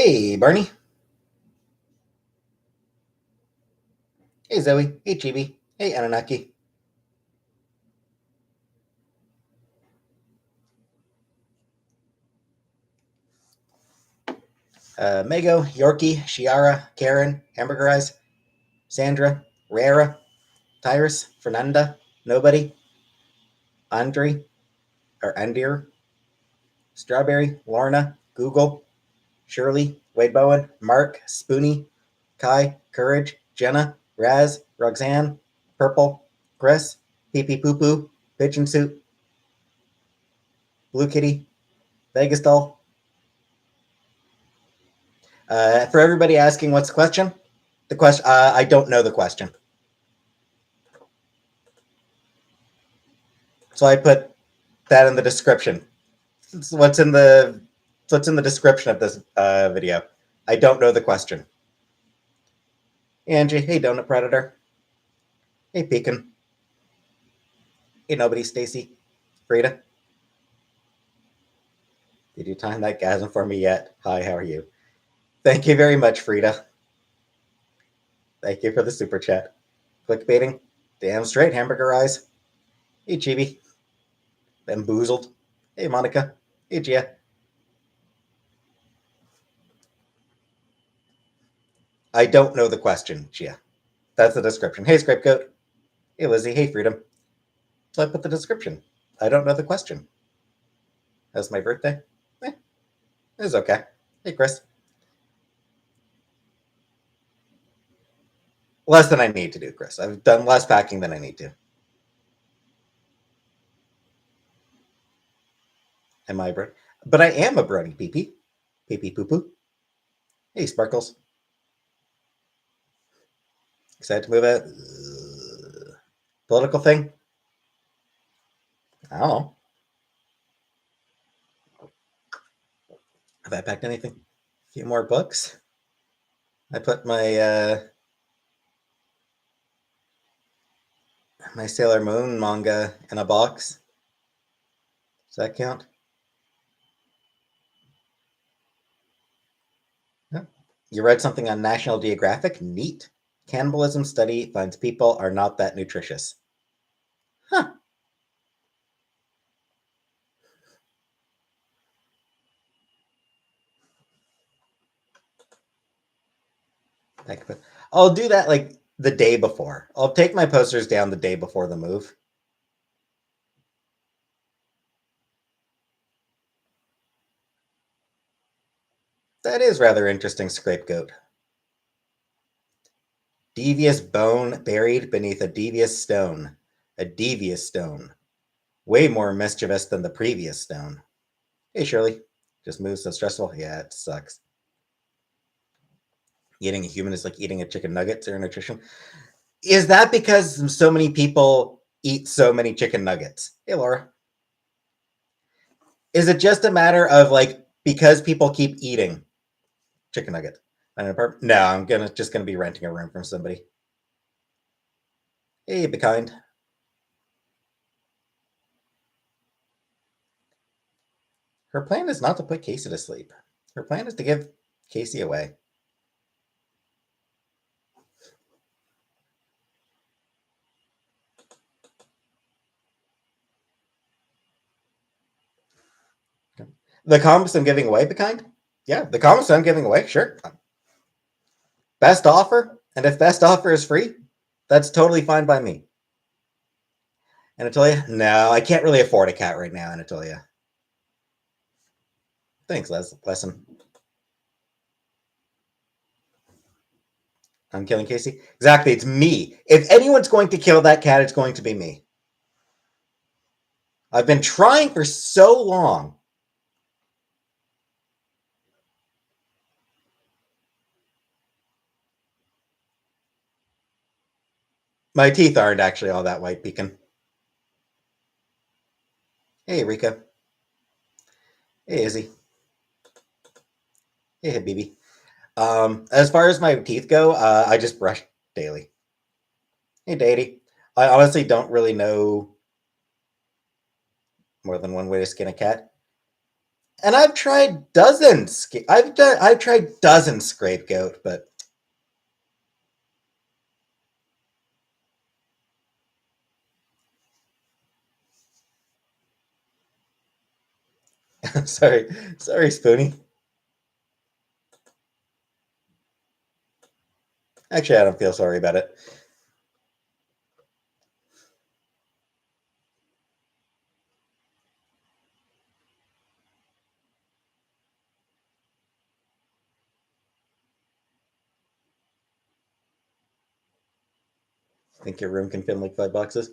Hey, Barney. Hey, Zoe. Hey, Chibi. Hey, Anunnaki. Mago, Yorkie, Shiara, Karen, Hamburger Eyes, Sandra, Rara, Tyrus, Fernanda, Nobody, Andre, or Andir, Strawberry, Lorna, Google, Shirley, Wade Bowen, Mark, Spoonie, Kai, Courage, Jenna, Raz, Roxanne, Purple, Chris, Pee Pee Poo Poo, Pigeon Suit, Blue Kitty, Vegas Doll. For everybody asking what's the question? The question, I don't know the question. So I put that in the description. It's what's in the description of this video. I don't know the question. Angie, hey Donut Predator. Hey Pekin. Hey Nobody, Stacy. Frida. Did you time that gasm for me yet? Hi, how are you? Thank you very much, Frida. Thank you for the super chat. Clickbaiting. Damn straight, Hamburger Eyes. Hey Chibi. Bamboozled. Hey Monica. Hey Gia. I don't know the question, Gia. That's the description. Hey Scriptgoat. Hey Lizzie. Hey Freedom. So I put the description. I don't know the question. That's my birthday? Eh, it's okay. Hey, Chris. Less than I need to do, Chris. I've done less packing than I need to. Am I a But I am a brony, pee pee. Pee pee poo poo. Hey, Sparkles. Excited to move out? Political thing? I don't know. Have I packed anything? A few more books? I put my Sailor Moon manga in a box. Does that count? Yeah. You read something on National Geographic? Neat. Cannibalism study finds people are not that nutritious. Huh. I'll do that like the day before. I'll take my posters down the day before the move. That is rather interesting, Scapegoat. Devious bone buried beneath a devious stone. A devious stone. Way more mischievous than the previous stone. Hey, Shirley. Just moves so stressful? Yeah, it sucks. Eating a human is like eating a chicken nugget, zero nutrition. Is that because so many people eat so many chicken nuggets? Hey, Laura. Is it just a matter of like because people keep eating chicken nuggets? No, I'm just gonna be renting a room from somebody. Hey, be kind. Her plan is not to put Casey to sleep. Her plan is to give Casey away. The comics I'm giving away, be kind. Yeah, the comics I'm giving away, sure. Best offer, and if best offer is free, that's totally fine by me. Anatolia? No, I can't really afford a cat right now, Anatolia. Thanks, Lesson. I'm killing Casey? Exactly, it's me. If anyone's going to kill that cat, it's going to be me. I've been trying for so long. My teeth aren't actually all that white, Beacon. Hey, Rika. Hey, Izzy. Hey, Habibi. As far as my teeth go, I just brush daily. Hey, Deity. I honestly don't really know more than one way to skin a cat. And I've tried dozens. I've tried dozens scapegoat, but sorry, Spoonie. Actually, I don't feel sorry about it. I think your room can fit like 5 boxes.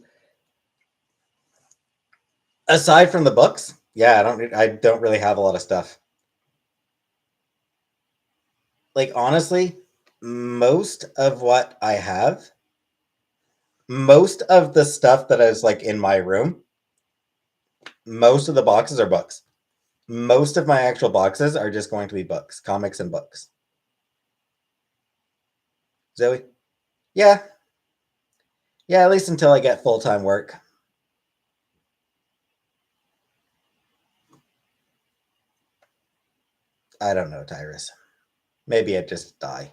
Aside from the books, yeah, I don't really have a lot of stuff. Like honestly, most of what I have, most of the stuff that is like in my room, most of the boxes are books. Most of my actual boxes are just going to be books, comics and books. Zoe? Yeah. Yeah, at least until I get full-time work. I don't know, Tyrus. Maybe I'd just die.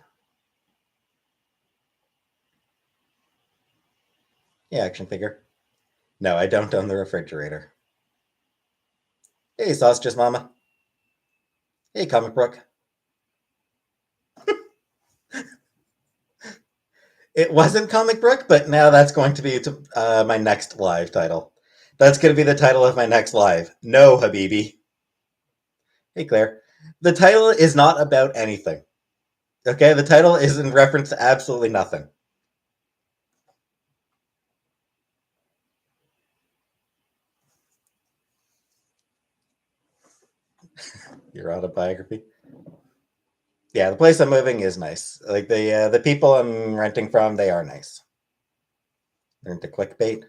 Yeah, action figure. No, I don't own the refrigerator. Hey, Sausages Mama. Hey, Comic Book. It wasn't Comic Book, but now that's going to be my next live title. That's going to be the title of my next live. No, Habibi. Hey, Claire. The title is not about anything. Okay, the title is in reference to absolutely nothing. Your autobiography. Yeah, the place I'm moving is nice. Like the people I'm renting from, they are nice. They're into clickbait.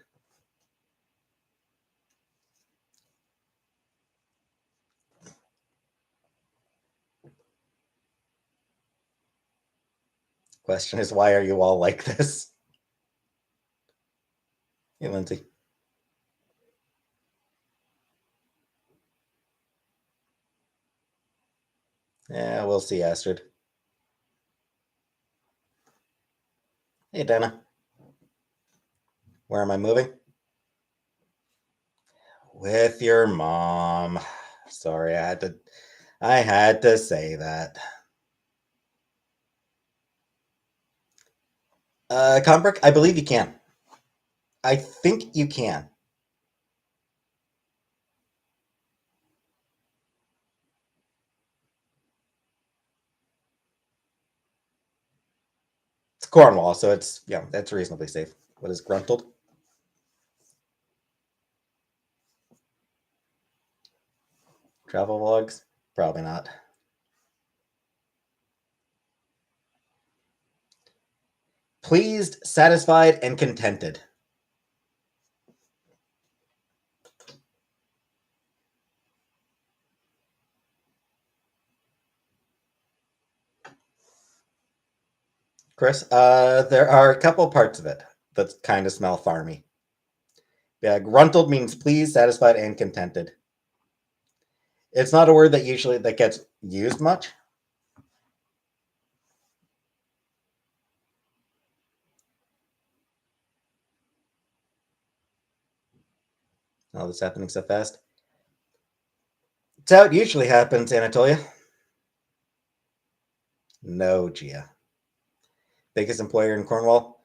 Question is, why are you all like this? Hey, Lindsay. Yeah, we'll see, Astrid. Hey, Dana. Where am I moving? With your mom. Sorry, I had to say that. Combrick, I believe you can. I think you can. It's Cornwall, so it's that's reasonably safe. What is Gruntled? Travel vlogs? Probably not. Pleased, satisfied, and contented. Chris, there are a couple parts of it that kind of smell farmy. Yeah, gruntled means pleased, satisfied, and contented. It's not a word that usually that gets used much. All this happening so fast. It's how it usually happens, Anatolia. No, Gia. Biggest employer in Cornwall?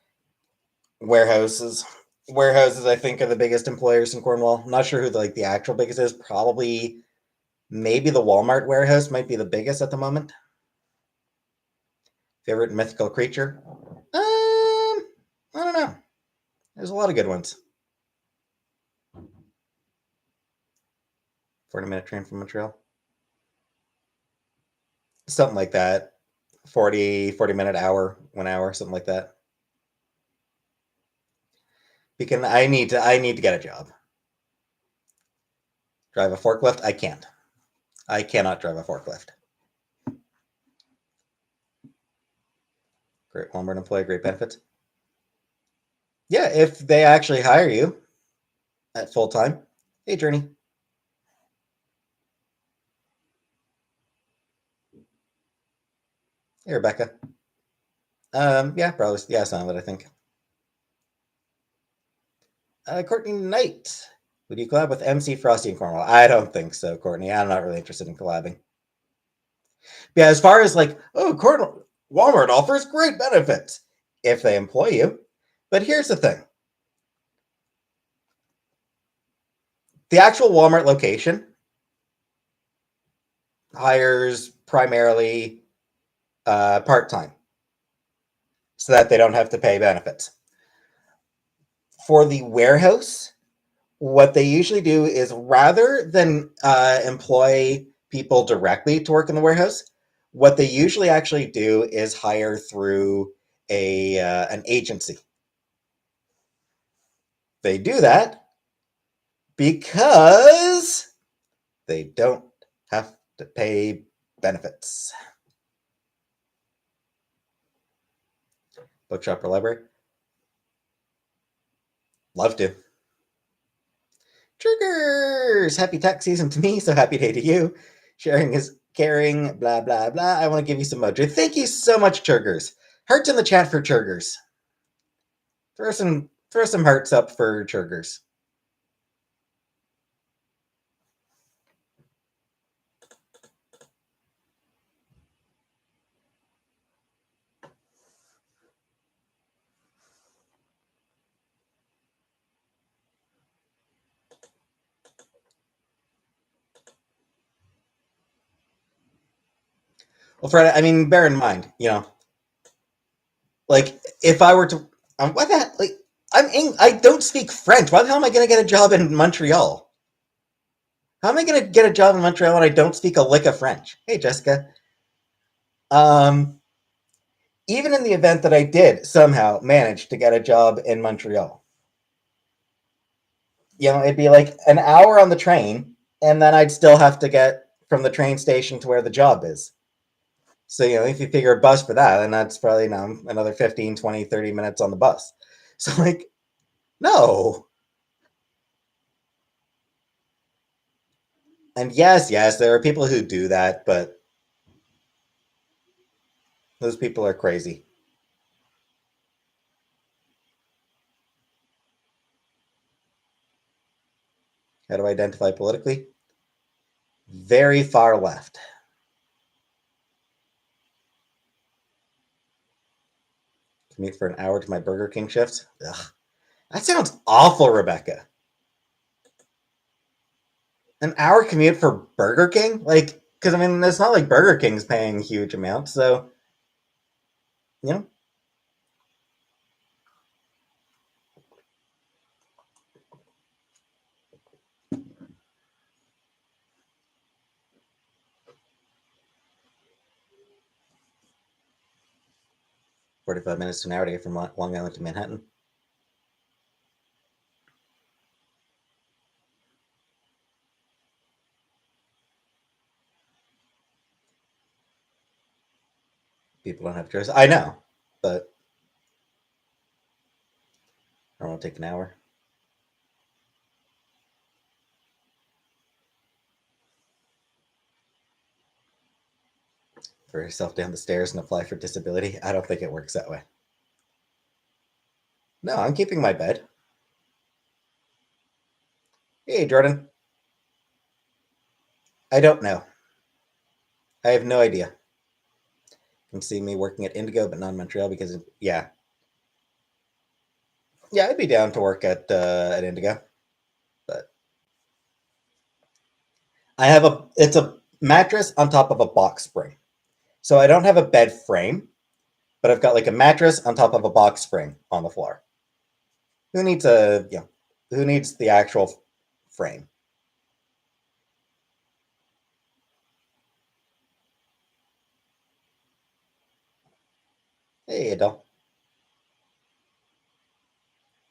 Warehouses. Warehouses, I think, are the biggest employers in Cornwall. I'm not sure who the actual biggest is. Probably, maybe the Walmart warehouse might be the biggest at the moment. Favorite mythical creature? I don't know. There's a lot of good ones. 40-minute train from Montreal. Something like that. 40-minute hour, 1 hour, something like that. Because I need to get a job. Drive a forklift? I can't. I cannot drive a forklift. Great Walmart employee, great benefits. Yeah, if they actually hire you at full time. Hey, Journey. Hey, Rebecca. Yeah, probably. Yeah, some of it, I think. Courtney Knight. Would you collab with MC Frosty and Cornwall? I don't think so, Courtney. I'm not really interested in collabing. Yeah, as far as like, oh, Walmart offers great benefits if they employ you. But here's the thing: the actual Walmart location hires primarily part time, so that they don't have to pay benefits. For the warehouse, what they usually do is rather than employ people directly to work in the warehouse, what they usually actually do is hire through a an agency. They do that because they don't have to pay benefits. Bookshop or library? Love to. Triggers! Happy tax season to me, so happy day to you. Sharing is caring, blah, blah, blah. I want to give you some mojo. Thank you so much, Triggers. Hearts in the chat for Triggers. Throw some hearts up for Triggers. Well, Fred, I mean, bear in mind, like if I were to, what the heck, like I don't speak French. Why the hell am I going to get a job in Montreal? How am I going to get a job in Montreal when I don't speak a lick of French? Hey, Jessica. Um, Even in the event that I did somehow manage to get a job in Montreal, it'd be like an hour on the train, and then I'd still have to get from the train station to where the job is. So, if you figure a bus for that, then that's probably another 15, 20, 30 minutes on the bus. So, like, no. And yes, there are people who do that, but those people are crazy. How do I identify politically? Very far left. Commute for an hour to my Burger King shift. Ugh. That sounds awful, Rebecca. An hour commute for Burger King? Like, because I mean, it's not like Burger King's paying huge amounts, so, you know, 45 minutes to an hour to get from Long Island to Manhattan. People don't have choice. I know, but I don't want to take an hour. Throw yourself down the stairs and apply for disability. I don't think it works that way. No, I'm keeping my bed. Hey, Jordan. I don't know. I have no idea. You can see me working at Indigo, but not in Montreal because, yeah. Yeah, I'd be down to work at Indigo, but it's a mattress on top of a box spring. So I don't have a bed frame, but I've got like a mattress on top of a box spring on the floor. Who needs who needs the actual frame? Hey, Adele.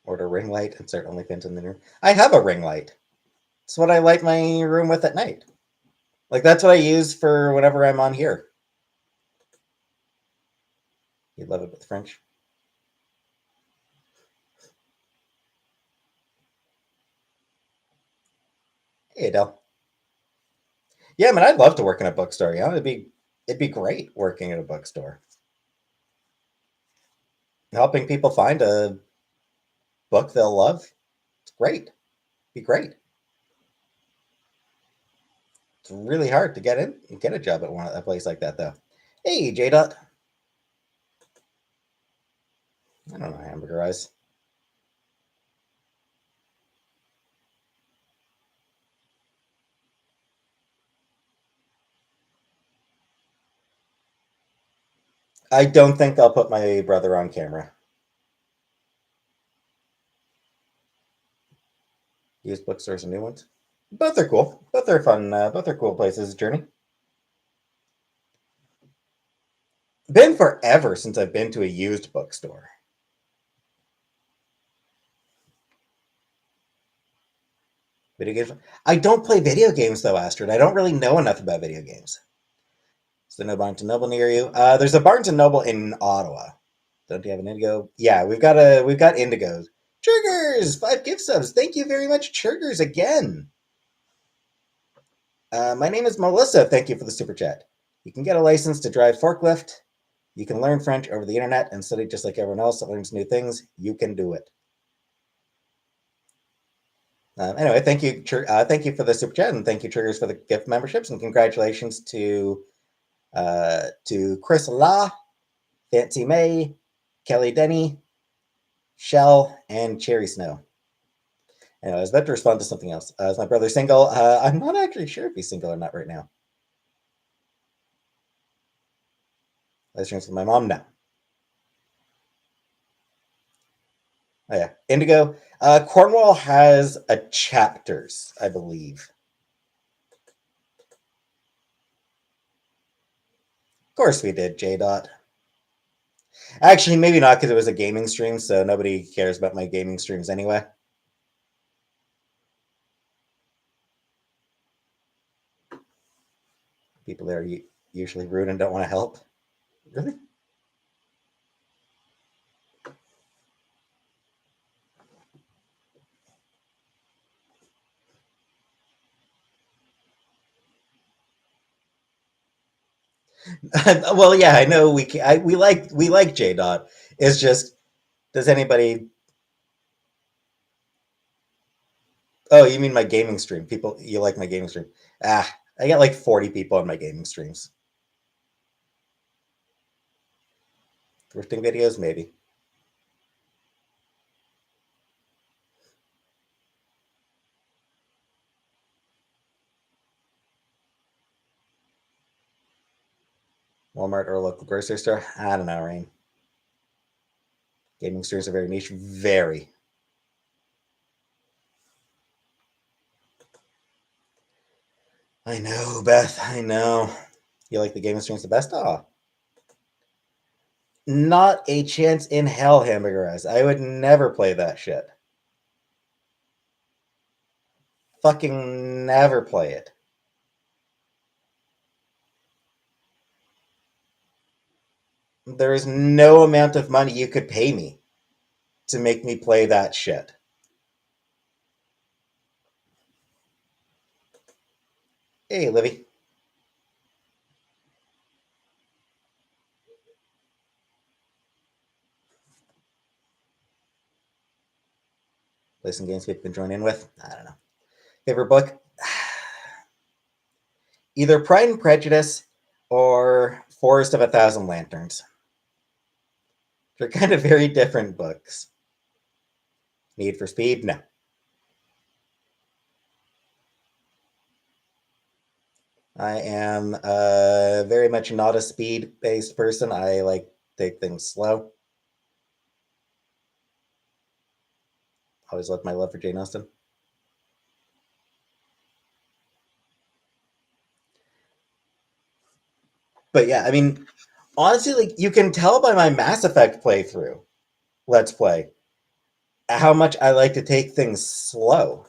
Order ring light, insert OnlyFans in the room. I have a ring light. It's what I light my room with at night. Like that's what I use for whenever I'm on here. You love it with French. Hey, Adele. Yeah, man, I'd love to work in a bookstore. It'd It'd be great working at a bookstore. Helping people find a book they'll love. It's great. It'd be great. It's really hard to get in and get a job at a place like that, though. Hey, J Dot. I don't know, hamburger eyes. I don't think I'll put my brother on camera. Used bookstores and new ones. Both are cool. Both are fun. Both are cool places. Journey. Been forever since I've been to a used bookstore. Video games. I don't play video games though, Astrid. I don't really know enough about video games. Is there no Barnes and Noble near you? There's a Barnes and Noble in Ottawa. Don't you have an Indigo? Yeah, we've got Indigos. Triggers, 5 gift subs. Thank you very much, Triggers, again. My name is Melissa. Thank you for the super chat. You can get a license to drive forklift. You can learn French over the internet and study just like everyone else that learns new things. You can do it. Anyway, thank you for the super chat, and thank you, Triggers, for the gift memberships, and congratulations to Chris Law, Fancy May, Kelly Denny, Shell, and Cherry Snow. Anyway, I was about to respond to something else. Is my brother single? I'm not actually sure if he's single or not right now. Life streams with my mom? No. Oh, yeah. Indigo. Cornwall has a chapters, I believe. Of course we did, J Dot. Actually, maybe not because it was a gaming stream, so nobody cares about my gaming streams anyway. People there are usually rude and don't want to help. Really? Well, yeah, I know we like J Dot. It's just, does anybody? Oh, you mean my gaming stream? People, you like my gaming stream? I get like 40 people on my gaming streams. Thrifting videos, maybe. Walmart or a local grocery store? I don't know, Rain. Gaming streams are very niche. Very. I know, Beth. I know. You like the gaming streams the best? Oh, not a chance in hell, Hamburger Eyes. I would never play that shit. Fucking never play it. There is no amount of money you could pay me to make me play that shit. Hey, Livy. Play some games people can join in with. I don't know. Favorite book? Either Pride and Prejudice or Forest of a Thousand Lanterns. They're kind of very different books. Need for Speed? No. I am very much not a speed-based person. I like take things slow. Always loved my love for Jane Austen. But yeah, I mean, honestly, like you can tell by my Mass Effect playthrough, Let's Play, how much I like to take things slow.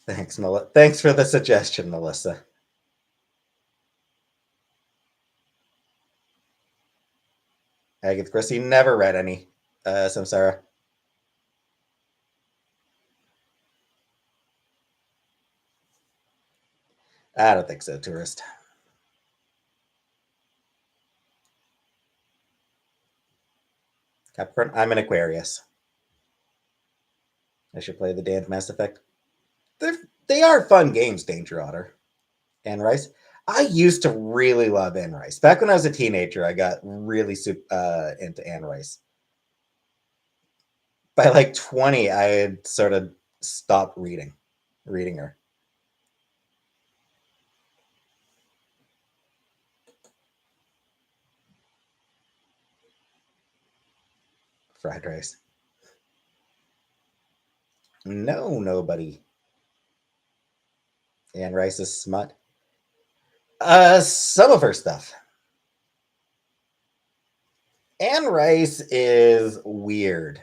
Thanks, Melissa. Thanks for the suggestion, Melissa. Agatha Christie never read any Samsara. I don't think so, tourist. Capricorn. I'm an Aquarius. I should play the damned Mass Effect. They're, they are fun games, Danger Otter. Anne Rice. I used to really love Anne Rice. Back when I was a teenager, I got really into Anne Rice. By like 20, I had sort of stopped reading her. Fried rice. No, nobody. Anne Rice is smut. Some of her stuff. Anne Rice is weird.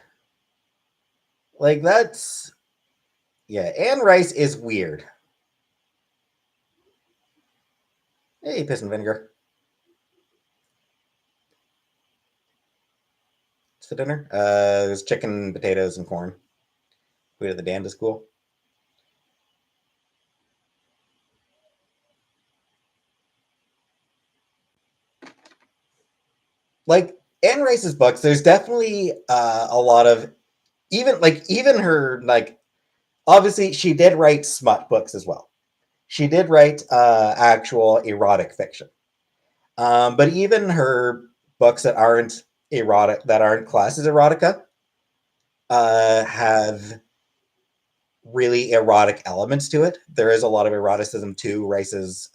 Like that's yeah, Anne Rice is weird. Hey, piss and vinegar. What's for dinner? There's chicken, potatoes, and corn. Food at the Damned is cool. Like Anne Rice's books, there's definitely a lot of even her like obviously she did write smut books as well. She did write actual erotic fiction. But even her books that aren't erotic, that aren't classed as erotica, have really erotic elements to it. There is a lot of eroticism to Rice's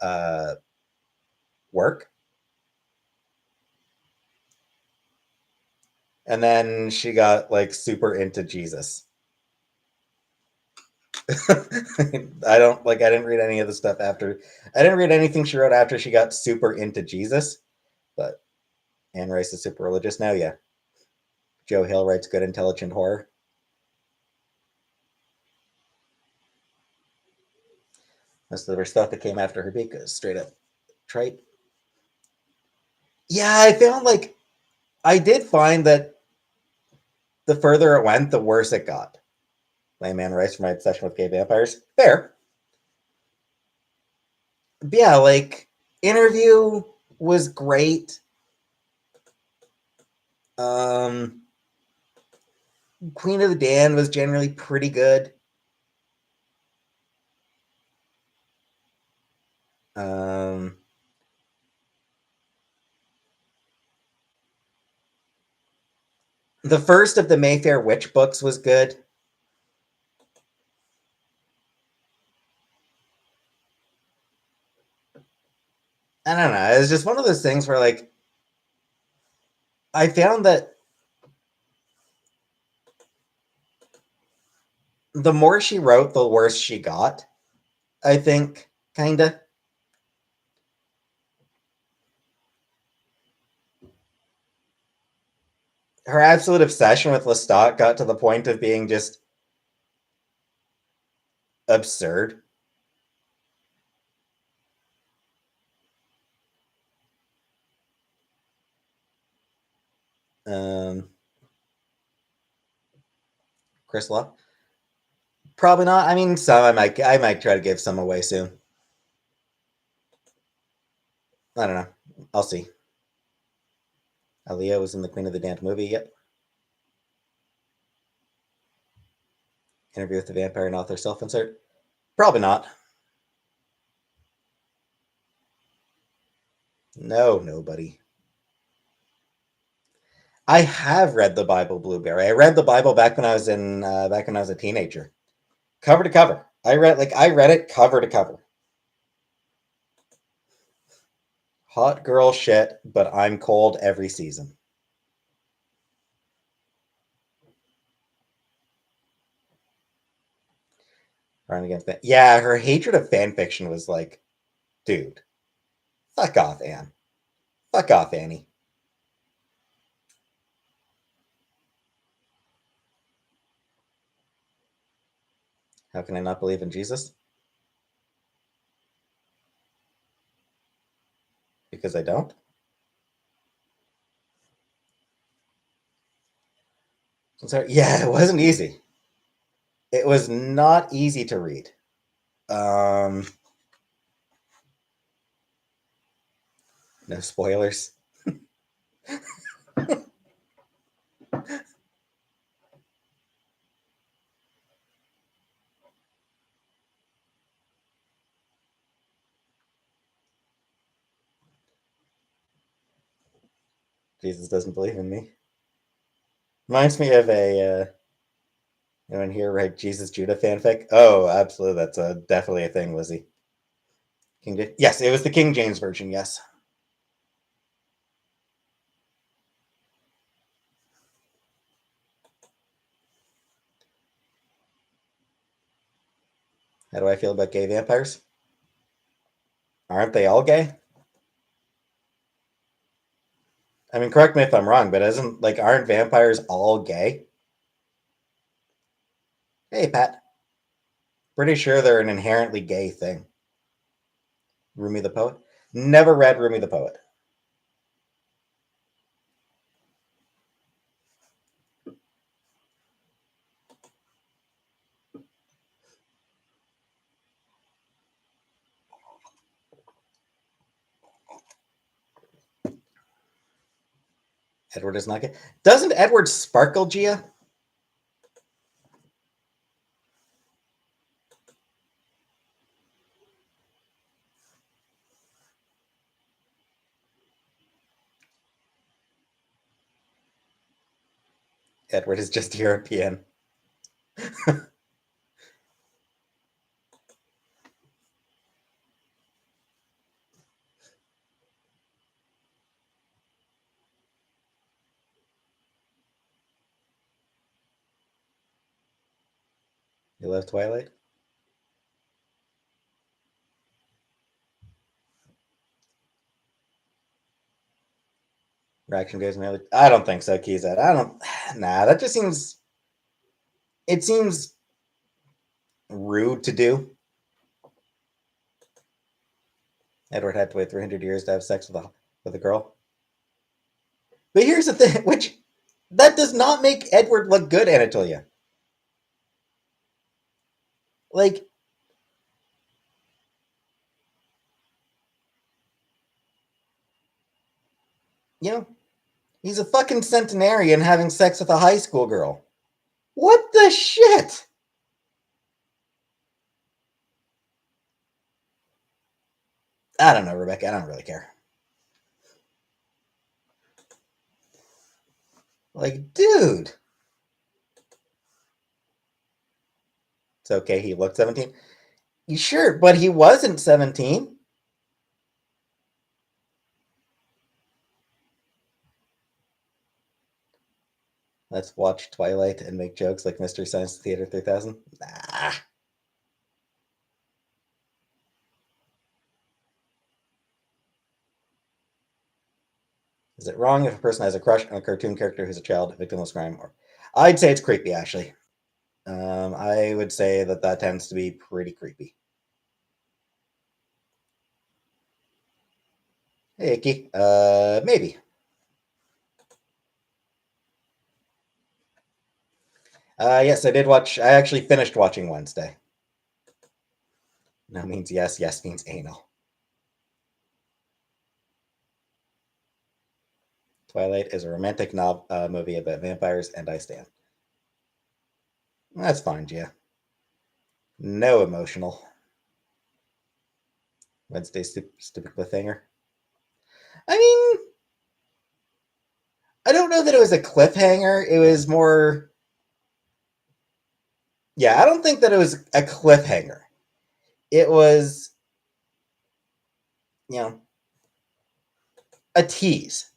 work. And then she got like super into Jesus. I didn't read any of the stuff after. I didn't read anything she wrote after she got super into Jesus. But Anne Rice is super religious now, yeah. Joe Hill writes good, intelligent horror. Most of her stuff that came after her beak is straight up trite. Yeah, I found like I did find that the further it went, the worse it got. Layman Rice for my obsession with gay vampires. Fair. But yeah, like interview was great. Um Queen of the Damned was generally pretty good. Um the first of the Mayfair Witch books was good. I don't know. It's just one of those things where like I found that the more she wrote, the worse she got. I think, kinda. Her absolute obsession with Lestat got to the point of being just absurd. Um, Chris Law, probably not. I mean, some I might try to give some away soon. I don't know. I'll see. Aaliyah was in the Queen of the Damned movie. Yep. Interview with the Vampire and Author self insert. Probably not. No, nobody. I have read the Bible Blueberry. I read the Bible back when I was a teenager, cover to cover. I read it cover to cover. Hot girl shit, but I'm cold every season. Running against that. Yeah, her hatred of fan fiction was like, dude, fuck off, Anne. Fuck off, Annie. How can I not believe in Jesus? Because I don't. I'm sorry. Yeah, it wasn't easy. It was not easy to read. Um, No spoilers. Jesus doesn't believe in me. Reminds me of anyone here write Jesus Judah fanfic? Oh, absolutely. That's definitely a thing, Lizzie. Yes, it was the King James version. Yes. How do I feel about gay vampires? Aren't they all gay? I mean, correct me if I'm wrong, but aren't vampires all gay? Hey, Pat. Pretty sure they're an inherently gay thing. Rumi the Poet? Never read Rumi the Poet. Edward is not gay. Doesn't Edward sparkle, Gia? Edward is just European. You love Twilight? Reaction goes in I don't think so, Keyset. I don't. Nah, that just seems. It seems rude to do. Edward had to wait 300 years to have sex with a girl. But here's the thing, which that does not make Edward look good, Anatolia. Like, you know, he's a fucking centenarian having sex with a high school girl. What the shit? I don't know, Rebecca. I don't really care. Like, dude. It's okay. He looked 17. You sure? But he wasn't 17. Let's watch Twilight and make jokes like Mystery Science Theater 3000. Nah. Is it wrong if a person has a crush on a cartoon character who's a child, a victim of crime? Or I'd say it's creepy, Ashley. I would say that tends to be pretty creepy. Hey, Icky. Maybe. Yes, I did watch. I actually finished watching Wednesday. No means yes. Yes means anal. Twilight is a romantic movie about vampires, and I stand. That's fine, Gia. No emotional. Wednesday stupid cliffhanger. I mean, I don't know that it was a cliffhanger. It was more. Yeah, I don't think that it was a cliffhanger. It was, you know, a tease.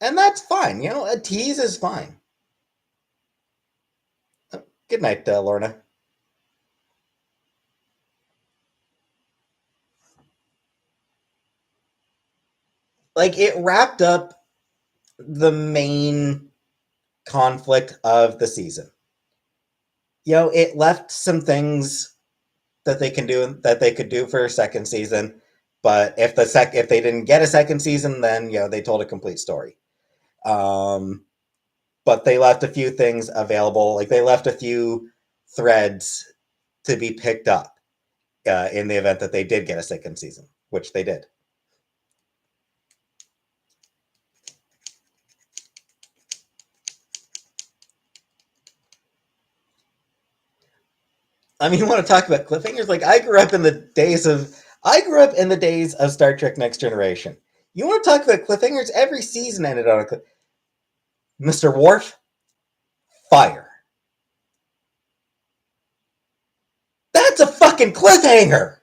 And that's fine. You know, a tease is fine. Good night, Lorna. Like, it wrapped up the main conflict of the season. You know, it left some things that they could do for a second season, but if they didn't get a second season, then they told a complete story. But they left a few things available. Like, they left a few threads to be picked up in the event that they did get a second season. which they did. I mean, you want to talk about cliffhangers? Like, I grew up in the days of Star Trek Next Generation. You want to talk about cliffhangers? Every season ended on a Mr. Worf, fire. That's a fucking cliffhanger.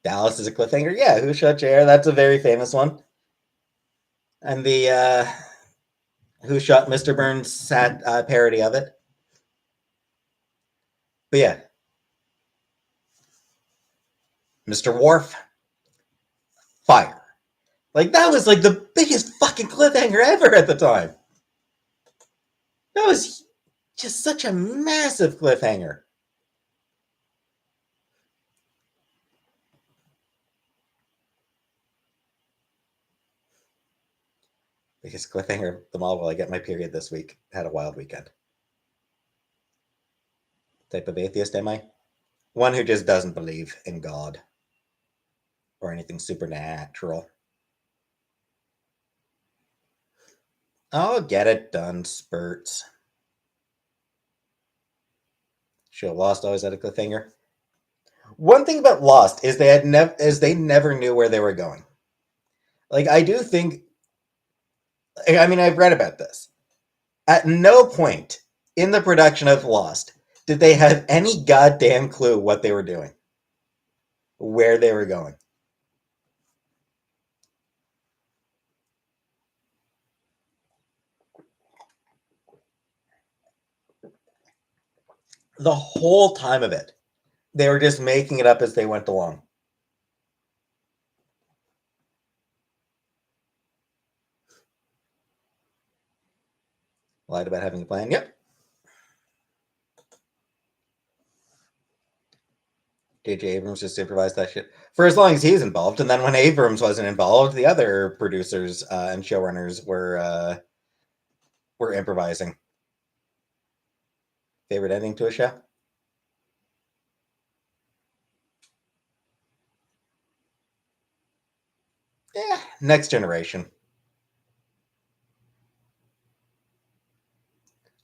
Dallas is a cliffhanger. Yeah, Who Shot JR? That's a very famous one. And the Who Shot Mr. Burns sad parody of it. But yeah, Mr. Worf, fire. Like, that was like the biggest fucking cliffhanger ever at the time. That was just such a massive cliffhanger. Biggest cliffhanger, the mall will I get my period this week. Had a wild weekend. Type of atheist am I? One who just doesn't believe in God or anything supernatural. Oh, get it done, spurts. Show Lost always had a cliffhanger. One thing about Lost is they never knew where they were going. Like, I do think, I mean, I've read about this. At no point in the production of Lost did they have any goddamn clue what they were doing, where they were going. The whole time of it, they were just making it up as they went along. Lied about having a plan. Yep. J.J. Abrams just improvised that shit for as long as he's involved, and then when Abrams wasn't involved, the other producers and showrunners were improvising. Favorite ending to a show? Yeah, Next Generation.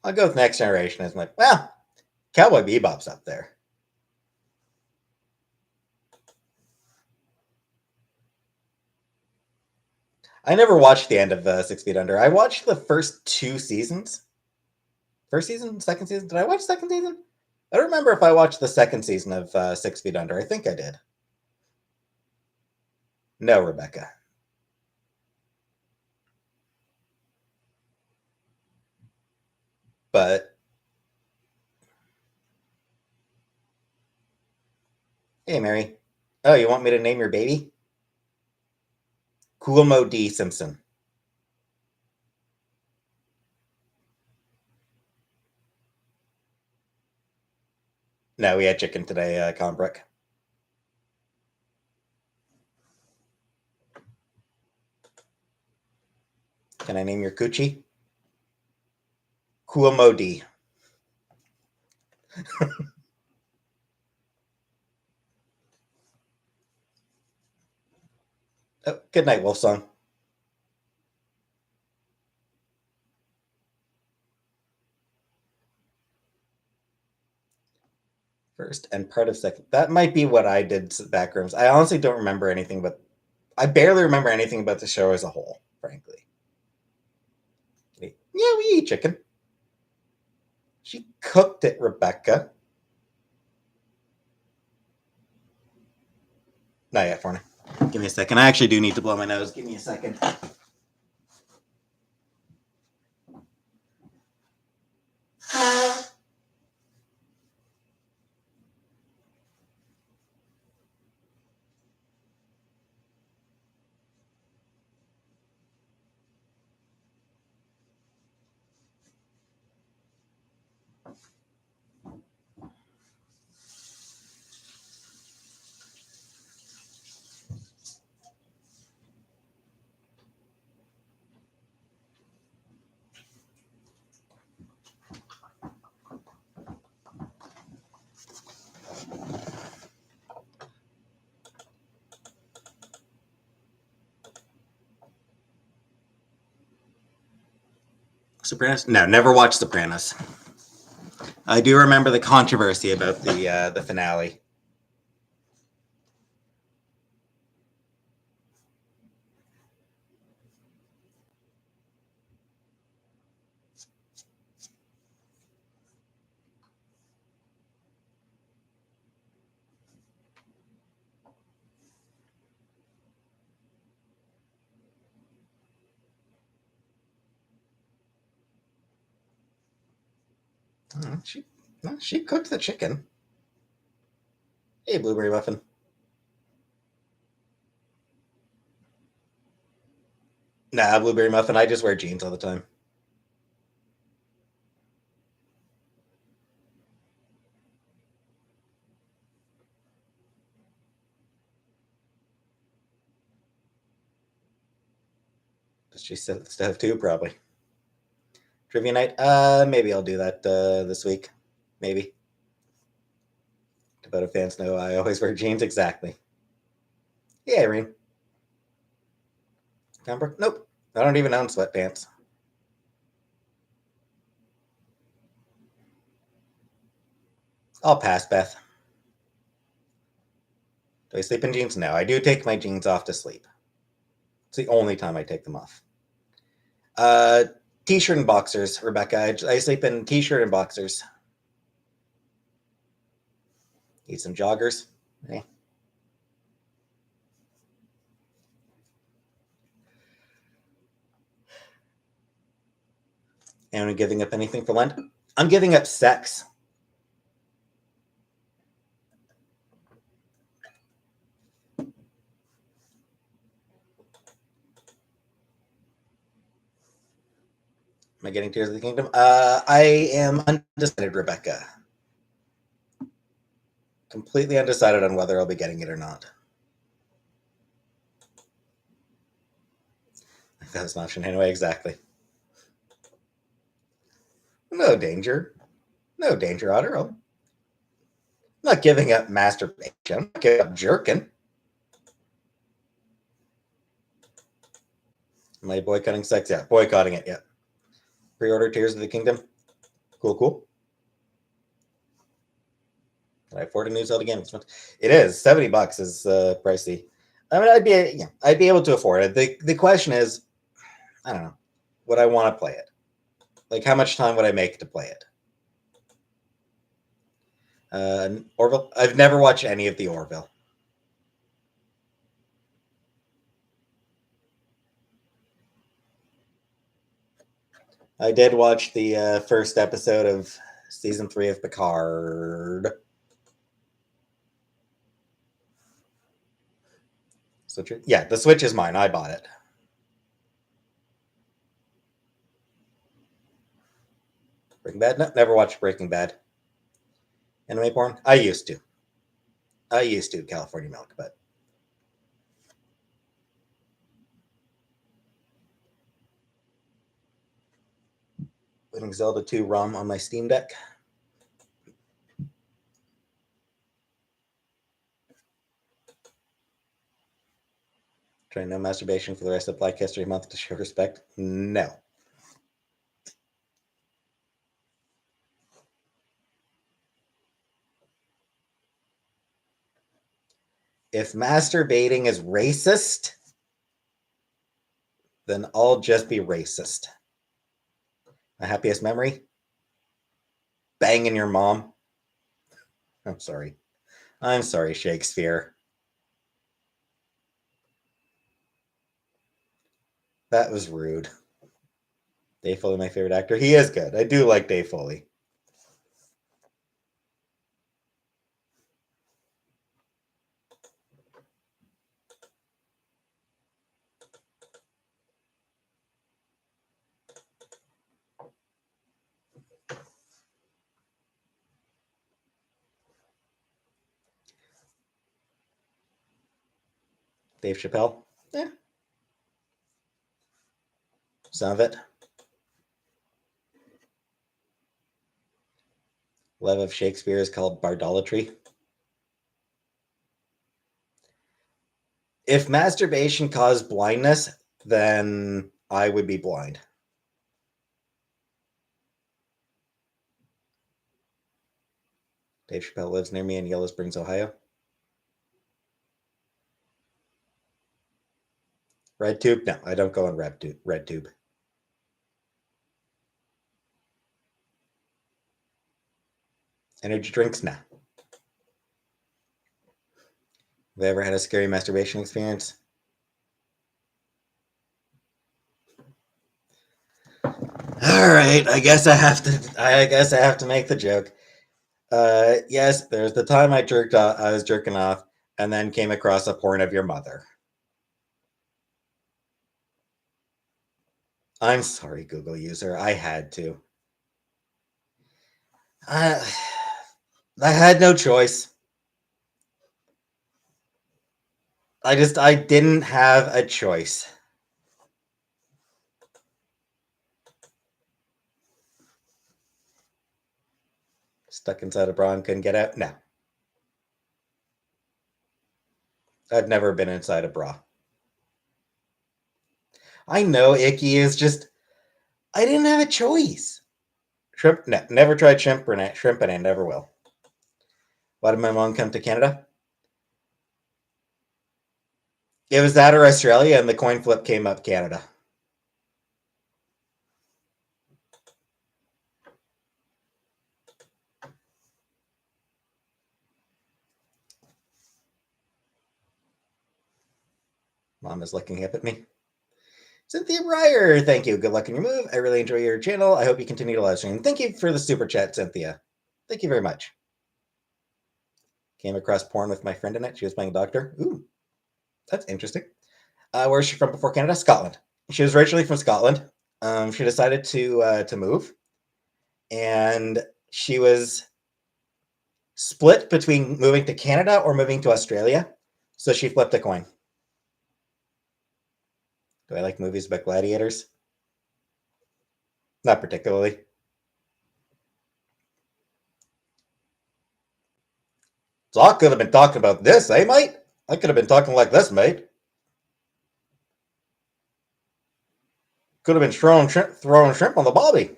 I'll go with Next Generation as my, well, Cowboy Bebop's up there. I never watched the end of 6 Feet Under. I watched the first 2 seasons. First season, second season. Did I watch second season? I don't remember if I watched the second season of 6 Feet Under. I think I did. No, Rebecca. But hey, Mary. Oh, you want me to name your baby? Coolmo D. Simpson. No, we had chicken today, Conbrook. Can I name your coochie? Coolmo D. Oh, good night, Wolfsong. First and part of second. That might be what I did to Backrooms. I honestly don't remember anything, but I barely remember anything about the show as a whole, frankly. Yeah, we eat chicken. She cooked it, Rebecca. Not yet, Forna. Give me a second. I actually do need to blow my nose. Give me a second. Sopranos? No, never watched Sopranos. I do remember the controversy about the finale. She cooked the chicken. Hey, blueberry muffin. Nah, blueberry muffin. I just wear jeans all the time. Does she still have two? Probably. Trivia night? Maybe I'll do that this week. Maybe. Dakota fans know I always wear jeans. Exactly. Yeah, Irene. Pembroke? Nope. I don't even own sweatpants. I'll pass, Beth. Do I sleep in jeans? No, I do take my jeans off to sleep. It's the only time I take them off. Uh, T-shirt and boxers, Rebecca. I sleep in T-shirt and boxers. Eat some joggers. Eh. Anyone giving up anything for Lent? I'm giving up sex. Am I getting Tears of the Kingdom? I am undecided, Rebecca. Completely undecided on whether I'll be getting it or not. That was an option anyway, exactly. No danger. No danger, Otter. I'm not giving up masturbation. I'm not giving up jerking. Am I boycotting sex? Yeah, boycotting it, yeah. Pre-order Tears of the Kingdom. Cool, cool. Can I afford a new Zelda game? It is. $70 is pricey. I mean, I'd be able to afford it. The question is, I don't know, would I want to play it? Like, how much time would I make to play it? Orville. I've never watched any of the Orville. I did watch the first episode of season 3 of Picard. Switch? Yeah, the Switch is mine. I bought it. Breaking Bad? No, never watched Breaking Bad. Anime porn? I used to. California Milk, but putting Zelda 2 ROM on my Steam Deck. Trying no masturbation for the rest of Black History Month to show respect? No. If masturbating is racist, then I'll just be racist. My happiest memory? Banging your mom. I'm sorry. I'm sorry, Shakespeare. That was rude. Dave Foley, my favorite actor. He is good. I do like Dave Foley. Dave Chappelle? Yeah. Some of it. Love of Shakespeare is called bardolatry. If masturbation caused blindness, then I would be blind. Dave Chappelle lives near me in Yellow Springs, Ohio. Red Tube? No, I don't go on Red Tube. Energy drinks? No. Have I ever had a scary masturbation experience? All right, I guess I have to make the joke. Yes, there's the time I was jerking off, and then came across a porn of your mother. I'm sorry, Google user. I had to. I had no choice. I didn't have a choice. Stuck inside a bra and couldn't get out? No. I've never been inside a bra. I know icky is just, I didn't have a choice. Shrimp? No, never tried shrimp and I never will. Why did my mom come to Canada? It was that or Australia, and the coin flip came up Canada. Mom is looking up at me. Cynthia Breyer, thank you. Good luck in your move. I really enjoy your channel. I hope you continue to live stream. Thank you for the super chat, Cynthia. Thank you very much. Came across porn with my friend in it. She was playing a doctor. Ooh, that's interesting. Where is she from before Canada? Scotland. She was originally from Scotland. She decided to move, and she was split between moving to Canada or moving to Australia. So she flipped a coin. Do I like movies about gladiators? Not particularly. So I could have been talking about this, eh, mate? I could have been talking like this, mate. Could have been throwing shrimp on the bobby.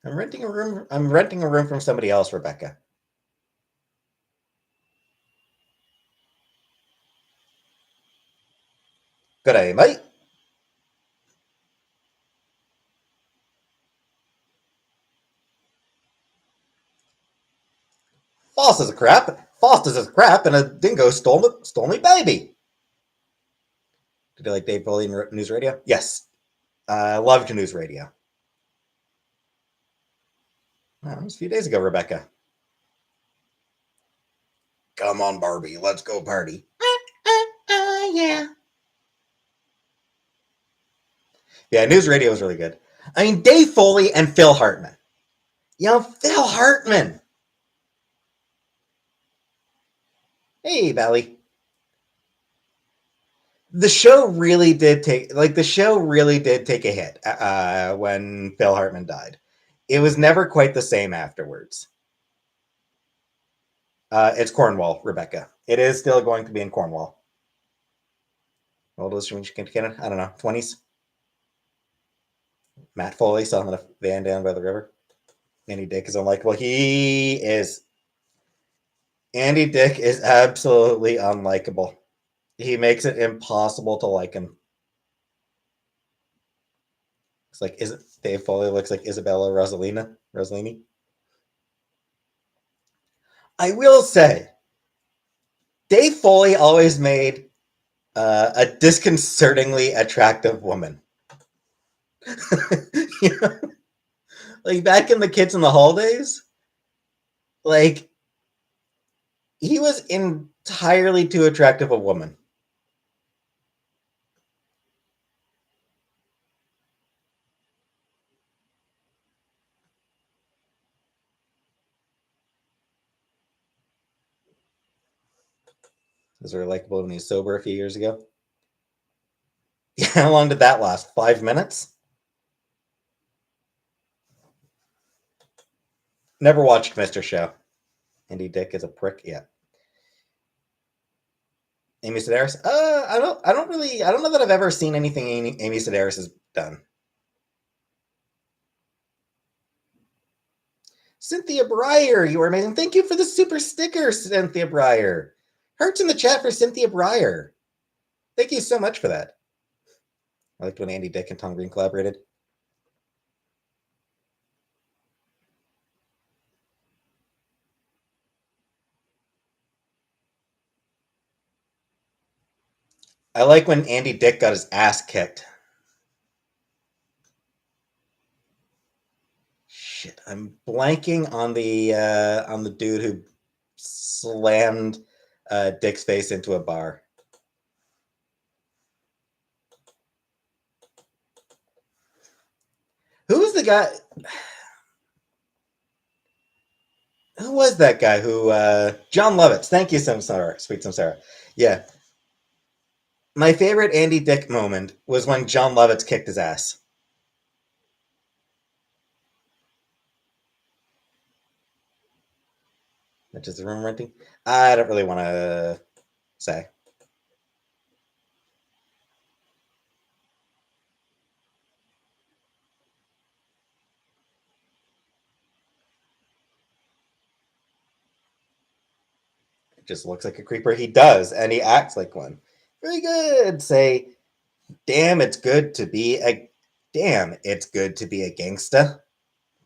I'm renting a room from somebody else, Rebecca. Good day, mate. False is a crap, and a dingo stole me baby. Did you like Dave Foley News Radio? Yes. I loved News Radio. Oh, it was a few days ago, Rebecca. Come on, Barbie. Let's go party. Yeah. Yeah, News Radio was really good. I mean, Dave Foley and Phil Hartman. Phil Hartman. Hey, Bally. The show really did take a hit when Phil Hartman died. It was never quite the same afterwards. It's Cornwall, Rebecca. It is still going to be in Cornwall. How old was Canada? I don't know, 20s. Matt Foley saw him in a van down by the river. Andy Dick is unlikable. He is. Andy Dick is absolutely unlikable. He makes it impossible to like him. It's like, Dave Foley looks like Isabella Rossellini. I will say, Dave Foley always made a disconcertingly attractive woman. You know? Like back in the Kids in the Hall days, like he was entirely too attractive a woman. Was very likable when he was sober a few years ago. Yeah, how long did that last? 5 minutes? Never watched Mr. Show. Andy Dick is a prick. Yeah. Amy Sedaris? I don't know that I've ever seen anything Amy Sedaris has done. Cynthia Breyer, you are amazing. Thank you for the super sticker, Cynthia Breyer. Hearts in the chat for Cynthia Breyer. Thank you so much for that. I liked when Andy Dick and Tom Green collaborated. I like when Andy Dick got his ass kicked. Shit, I'm blanking on the dude who slammed Dick's face into a bar. Who was the guy? Who was that guy who John Lovitz? Thank you, Samsara, sweet Samsara. Yeah. My favorite Andy Dick moment was when John Lovitz kicked his ass. Which is the room renting? I don't really want to say. It just looks like a creeper. He does, and he acts like one. Very good. Say, damn, it's good to be a gangsta.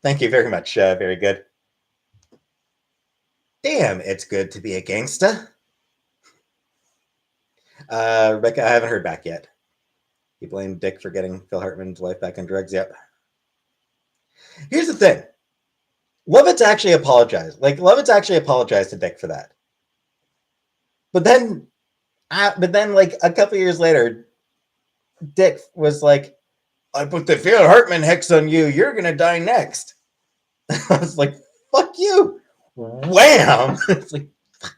Thank you very much. Very good. Damn, it's good to be a gangsta. Rebecca, I haven't heard back yet. You blame Dick for getting Phil Hartman's wife back on drugs. Yep. Here's the thing. Lovitz actually apologized. Lovitz actually apologized to Dick for that. But then, like a couple years later, Dick was like, "I put the Phil Hartman hex on you. You're gonna die next." I was like, "Fuck you!" Wham! It's like, fuck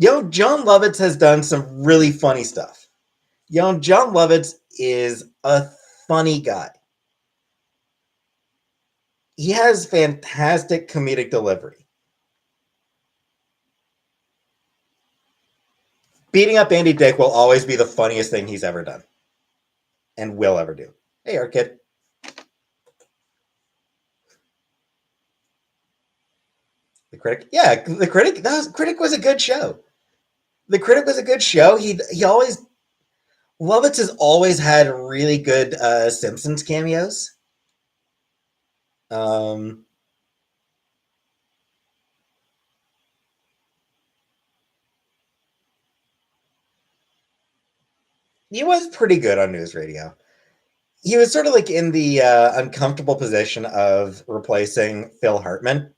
yeah. John Lovitz has done some really funny stuff. John Lovitz is a funny guy. He has fantastic comedic delivery. Beating up Andy Dick will always be the funniest thing he's ever done and will ever do. Hey, our kid. The Critic. Yeah, The Critic. Critic was a good show. The Critic was a good show. He always Lovitz has always had really good Simpsons cameos. He was pretty good on news radio. He was sort of like in the uncomfortable position of replacing Phil Hartman,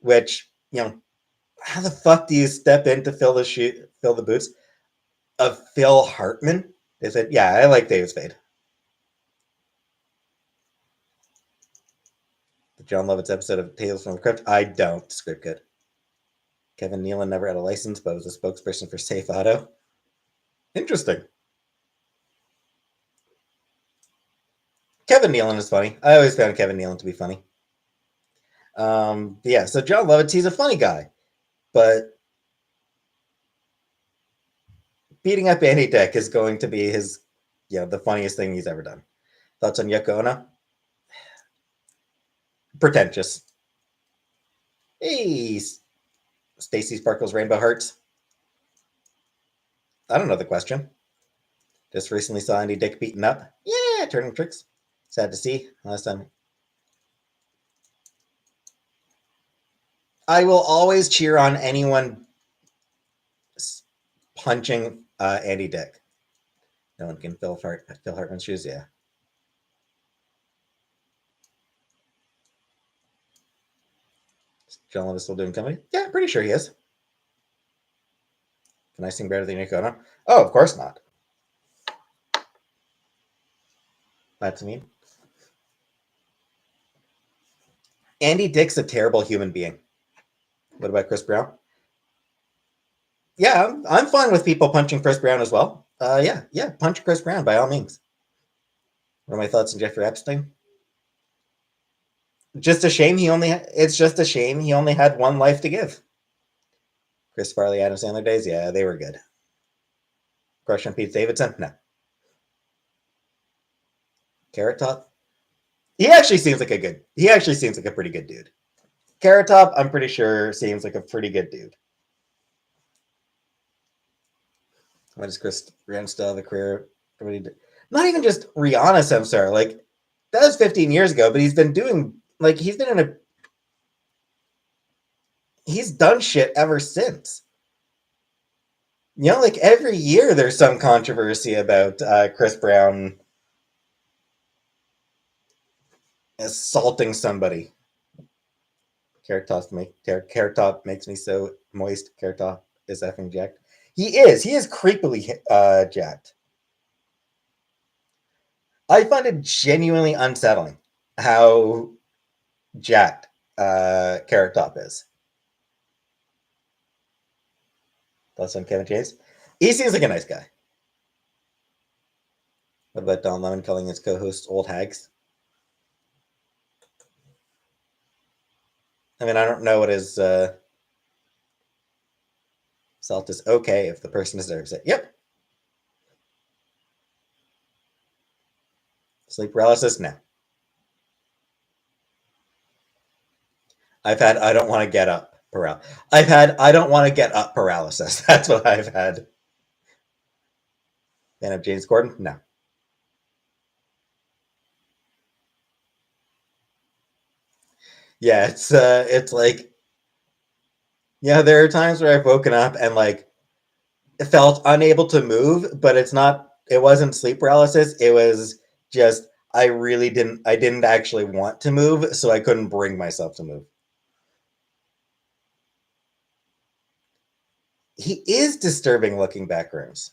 which, how the fuck do you step in to fill the boots of Phil Hartman? They said, yeah, I like David Spade. The John Lovitz episode of Tales from the Crypt. I don't. Script good. Kevin Nealon never had a license, but was a spokesperson for Safe Auto. Interesting. Kevin Nealon is funny. I always found Kevin Nealon to be funny. Yeah, so John Lovitz, he's a funny guy, but beating up Andy Dick is going to be the funniest thing he's ever done. Thoughts on Yoko Ono? Pretentious. Hey, Stacy Sparkles Rainbow Hearts. I don't know the question. Just recently saw Andy Dick beaten up. Yeah, turning tricks. Sad to see. Last time. I will always cheer on anyone punching Andy Dick. No one can fill Hartman's shoes, yeah. John Lovitz still doing comedy? Yeah, pretty sure he is. Can I sing better than Yoko Ono? Oh, of course not. That's mean. Andy Dick's a terrible human being. What about Chris Brown? Yeah, I'm fine with people punching Chris Brown as well. Yeah, punch Chris Brown by all means. What are my thoughts on Jeffrey Epstein? Just a shame it's just a shame he only had one life to give. Chris Farley, Adam Sandler days, yeah, they were good. Crush on Pete Davidson? No. Carrot Top? He actually seems like a pretty good dude. Carrot Top, I'm pretty sure seems like a pretty good dude. Why does Chris Rihanna still have a career? Not even just Rihanna Samsara. Like that was 15 years ago, but he's been doing like he's done shit ever since. You know, like every year there's some controversy about Chris Brown assaulting somebody. Carrot Top makes me so moist. Carrot Top is effing jacked. He is. He is creepily jacked. I find it genuinely unsettling how jacked Carrot Top is. Thoughts on Kevin James? He seems like a nice guy. What about Don Lemon calling his co-hosts old hags? I mean, I don't know what his salt is. Okay if the person deserves it. Yep. Sleep paralysis? No. I've had I don't want to get up paralysis. I've had I don't want to get up paralysis. That's what I've had. Fan of James Corden? No. Yeah, it's like yeah, there are times where I've woken up and like felt unable to move, but it wasn't sleep paralysis. It was just I didn't actually want to move, so I couldn't bring myself to move. He is disturbing looking back rooms.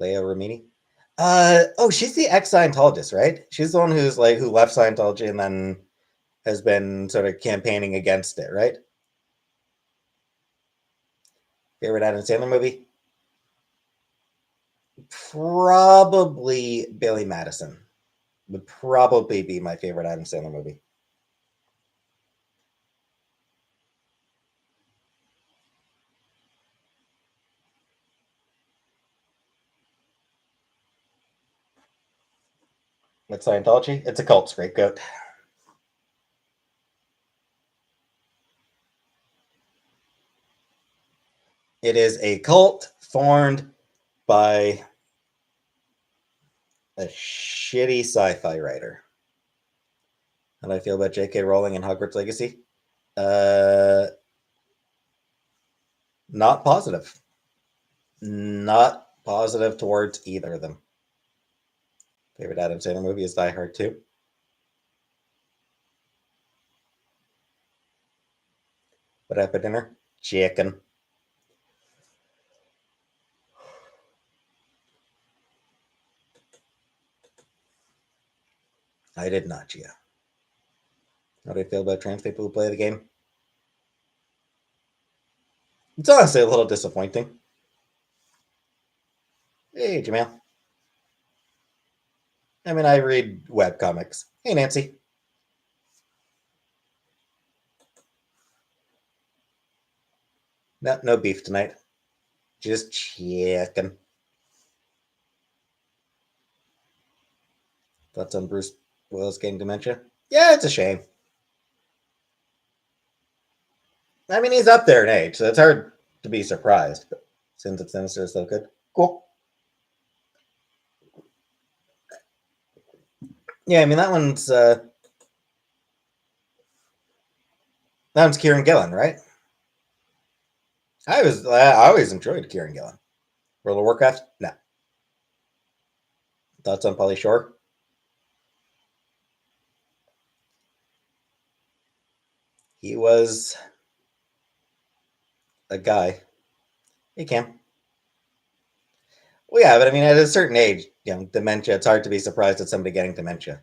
Leia Ramini. Oh, she's the ex Scientologist, right? She's the one who left Scientology and then has been sort of campaigning against it, right? Favorite Adam Sandler movie? Probably Billy Madison. Would probably be my favorite Adam Sandler movie. With Scientology? It's a cult scapegoat. It is a cult formed by a shitty sci-fi writer. How do I feel about J.K. Rowling and Hogwarts Legacy? Uh, Not positive. Not positive towards either of them. Favorite Adam Sandler movie is Die Hard 2. What I had for dinner? Chicken. I did not, Gia. How do I feel about trans people who play the game? It's honestly a little disappointing. Hey, Jamal. I mean, I read web comics. Hey, Nancy. No, no beef tonight. Just chicken. Thoughts on Bruce Willis getting dementia? Yeah, it's a shame. I mean, he's up there in age, so it's hard to be surprised. But since it's Sinister is so good, cool. Yeah, I mean that one's Kieran Gillen, right? I always enjoyed Kieran Gillen. World of Warcraft? No. Thoughts on Polly Shore? He was a guy. He can. Well, yeah, but I mean, at a certain age, dementia. It's hard to be surprised at somebody getting dementia.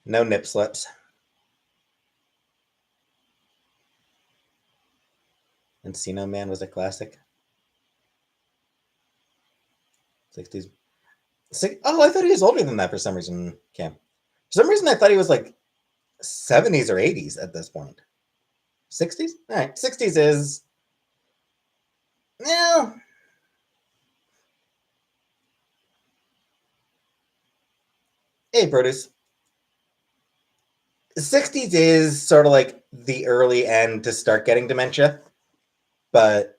No nip slips. Encino Man was a classic. 60s. Oh, I thought he was older than that for some reason, Cam. For some reason, I thought he was like 70s or 80s at this point. 60s? All right, 60s is. Yeah. Hey, produce. 60s is sort of like the early end to start getting dementia, but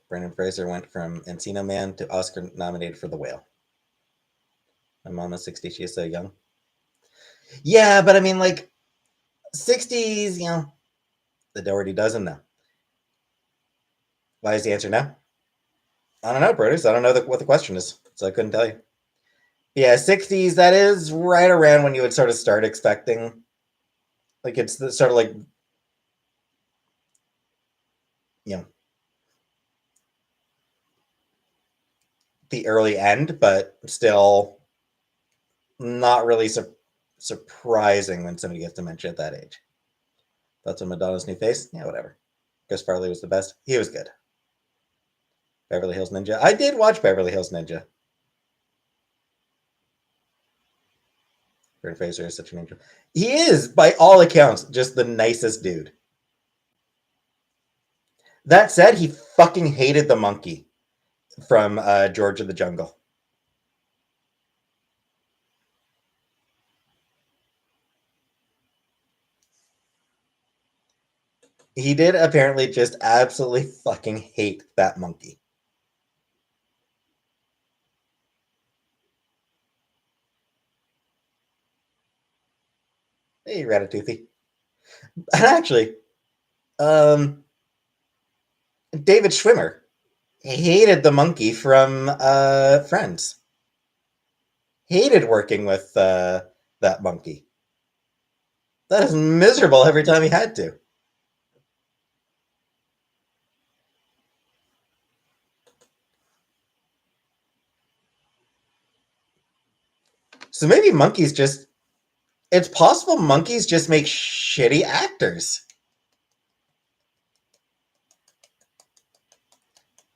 Brendan Fraser went from Encino Man to Oscar nominated for The Whale. My mom is 60, she is so young. Yeah, but I mean, like, 60s, the Doherty doesn't know. Why is the answer no? I don't know, produce. I don't know what the question is, so I couldn't tell you. Yeah, 60s, that is right around when you would sort of start expecting. Like, it's the, sort of like, you know, the early end, but still not really surprising when somebody gets dementia at that age. That's on Madonna's new face? Yeah, whatever. Chris Farley was the best. He was good. Beverly Hills Ninja. I did watch Beverly Hills Ninja. Brendan Fraser is such an angel. He is, by all accounts, just the nicest dude. That said, he fucking hated the monkey from George of the Jungle. He did apparently just absolutely fucking hate that monkey. Hey, Ratatouille. And actually, um, David Schwimmer hated the monkey from Friends. Hated working with that monkey. That is miserable every time he had to. So maybe monkeys just. It's possible monkeys just make shitty actors.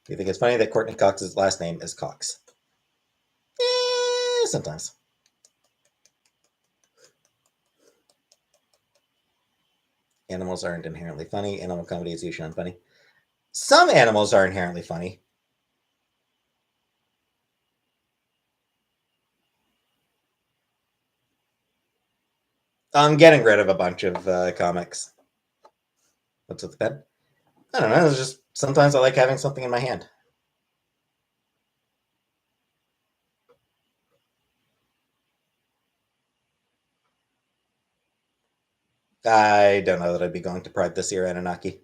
Do you think it's funny that Courtney Cox's last name is Cox? Sometimes. Animals aren't inherently funny. Animal comedy is usually unfunny. Some animals are inherently funny. I'm getting rid of a bunch of comics. What's with the pen? I don't know. It's just sometimes I like having something in my hand. I don't know that I'd be going to Pride this year, Anunnaki.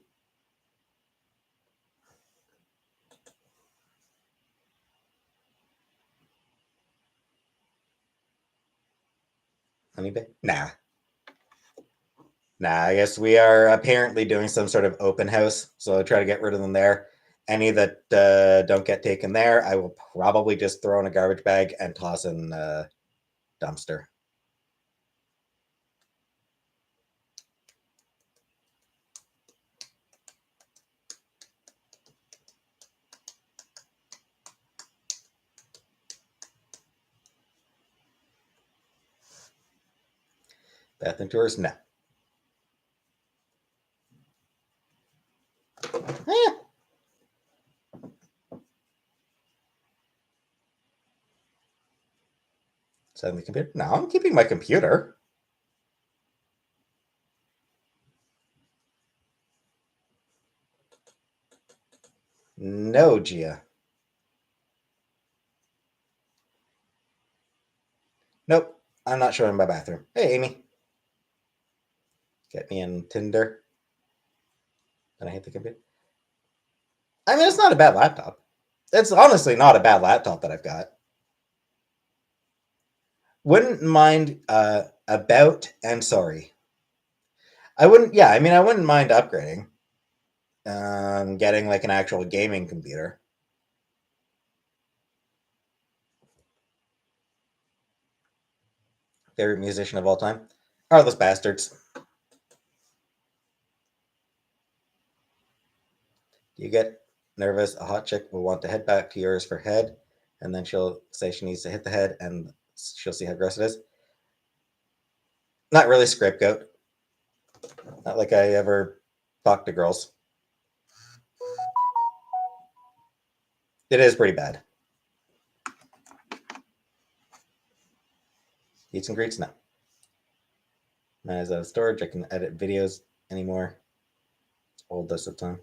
Honey Bay? Nah. Nah, I guess we are apparently doing some sort of open house, so I'll try to get rid of them there. Any that don't get taken there, I will probably just throw in a garbage bag and toss in a dumpster. Bathroom tours? No. Eh. Setting the computer? No, I'm keeping my computer. No, Gia. Nope. I'm not showing my bathroom. Hey, Amy. Get me in Tinder. Then I hit the computer. I mean, it's not a bad laptop. It's honestly not a bad laptop that I've got. Wouldn't mind about and sorry. I wouldn't. Yeah, I mean, I wouldn't mind upgrading. Getting like an actual gaming computer. favorite musician of all time? Heartless Bastards. You get nervous, a hot chick will want to head back to yours for head, and then she'll say she needs to hit the head, and she'll see how gross it is. Not really scapegoat. Not like I ever talked to girls. It is pretty bad. Eats and greets? No. Mine is out of storage. I can edit videos anymore. It's old this time.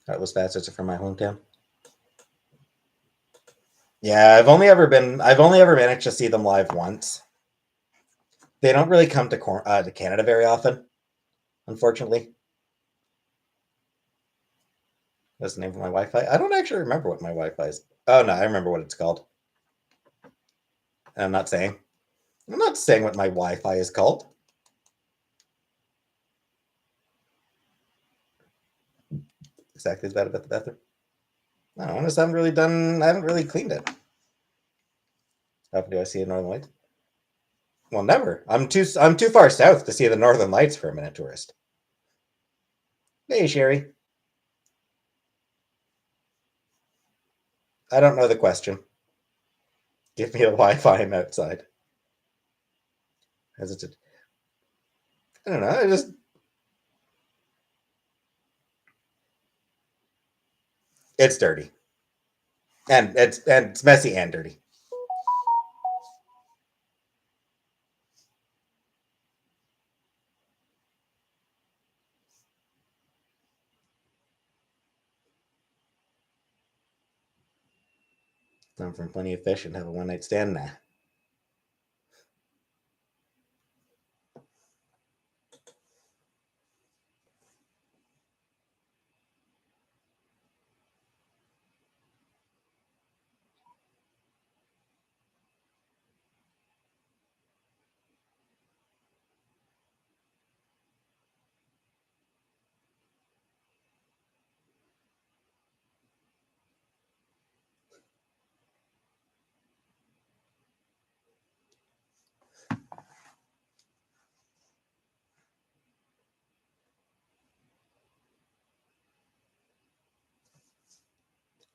Heartless Bastards are from my hometown. Yeah, I've only ever managed to see them live once. They don't really come to Canada very often, unfortunately. That's the name of my Wi-Fi. I don't actually remember what my Wi-Fi is. Oh no, I remember what it's called. I'm not saying what my Wi-Fi is called. Exactly as bad about the bathroom. I don't know. I just haven't really cleaned it. How often do I see a Northern Lights? Well, never. I'm too far south to see the Northern Lights for a minute tourist. Hey, Sherry. I don't know the question. Give me a Wi-Fi. I'm outside. Hesitant. I don't know. It's dirty, and it's messy and dirty. Time for plenty of fish and have a one-night stand now.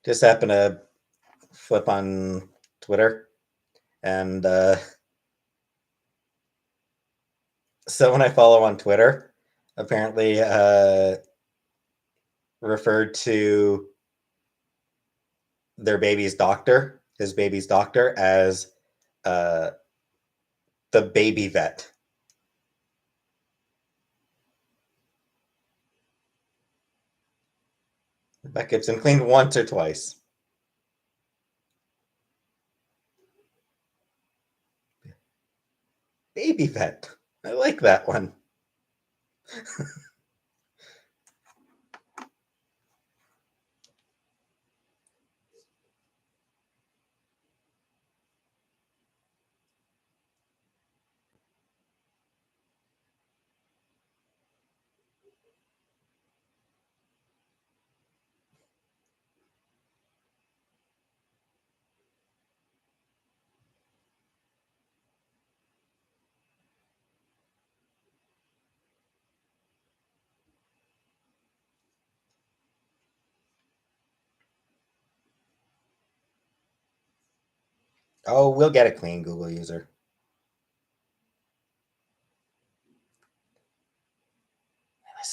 Just happened to flip on Twitter, and someone I follow on Twitter apparently referred to his baby's doctor, as uh, the baby vet. Rebecca Gibson cleaned once or twice. Baby vet. I like that one. Oh, we'll get a clean Google user.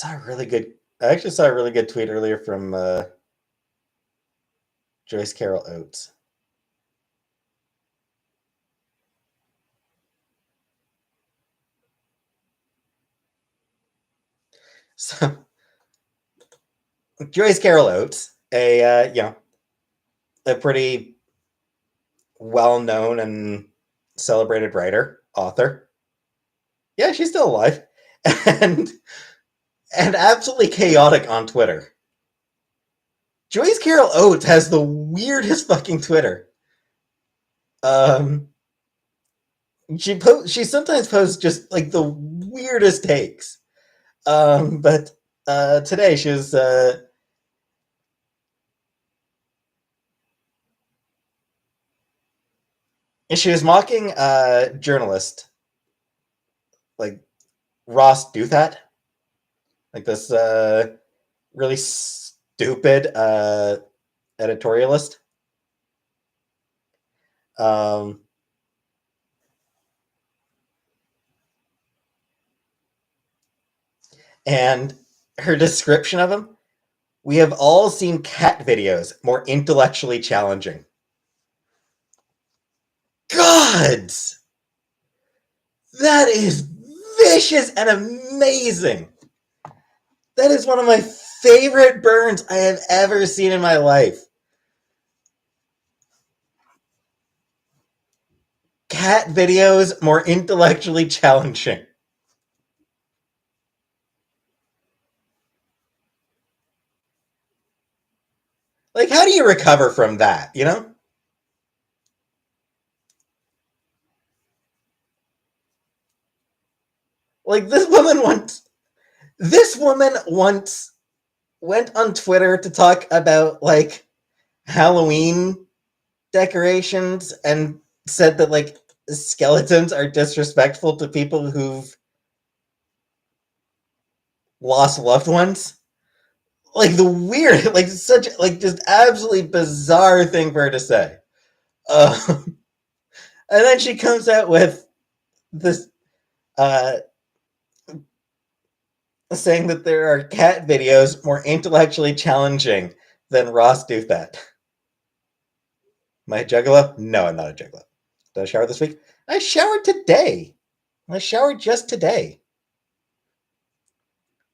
I actually saw a really good tweet earlier from Joyce Carol Oates. So Joyce Carol Oates, a pretty well-known and celebrated writer, author. Yeah, she's still alive, and absolutely chaotic on Twitter. Joyce Carol Oates has the weirdest fucking Twitter. Um, she sometimes posts just like the weirdest takes. But today she was mocking a journalist like Ross Douthat, like this really stupid editorialist. Um, and her description of him: we have all seen cat videos more intellectually challenging. Gods! That is vicious and amazing. That is one of my favorite burns I have ever seen in my life. Cat videos more intellectually challenging. Like, how do you recover from that, you know? Like, this woman once went on Twitter to talk about, like, Halloween decorations and said that, like, skeletons are disrespectful to people who've lost loved ones. Like, the weird, like, such, like, just absolutely bizarre thing for her to say. And then she comes out with this, uh, saying that there are cat videos more intellectually challenging than Ross Douthat. Am I a juggalo? No, I'm not a juggalo. Did I shower this week? I showered today. I showered just today.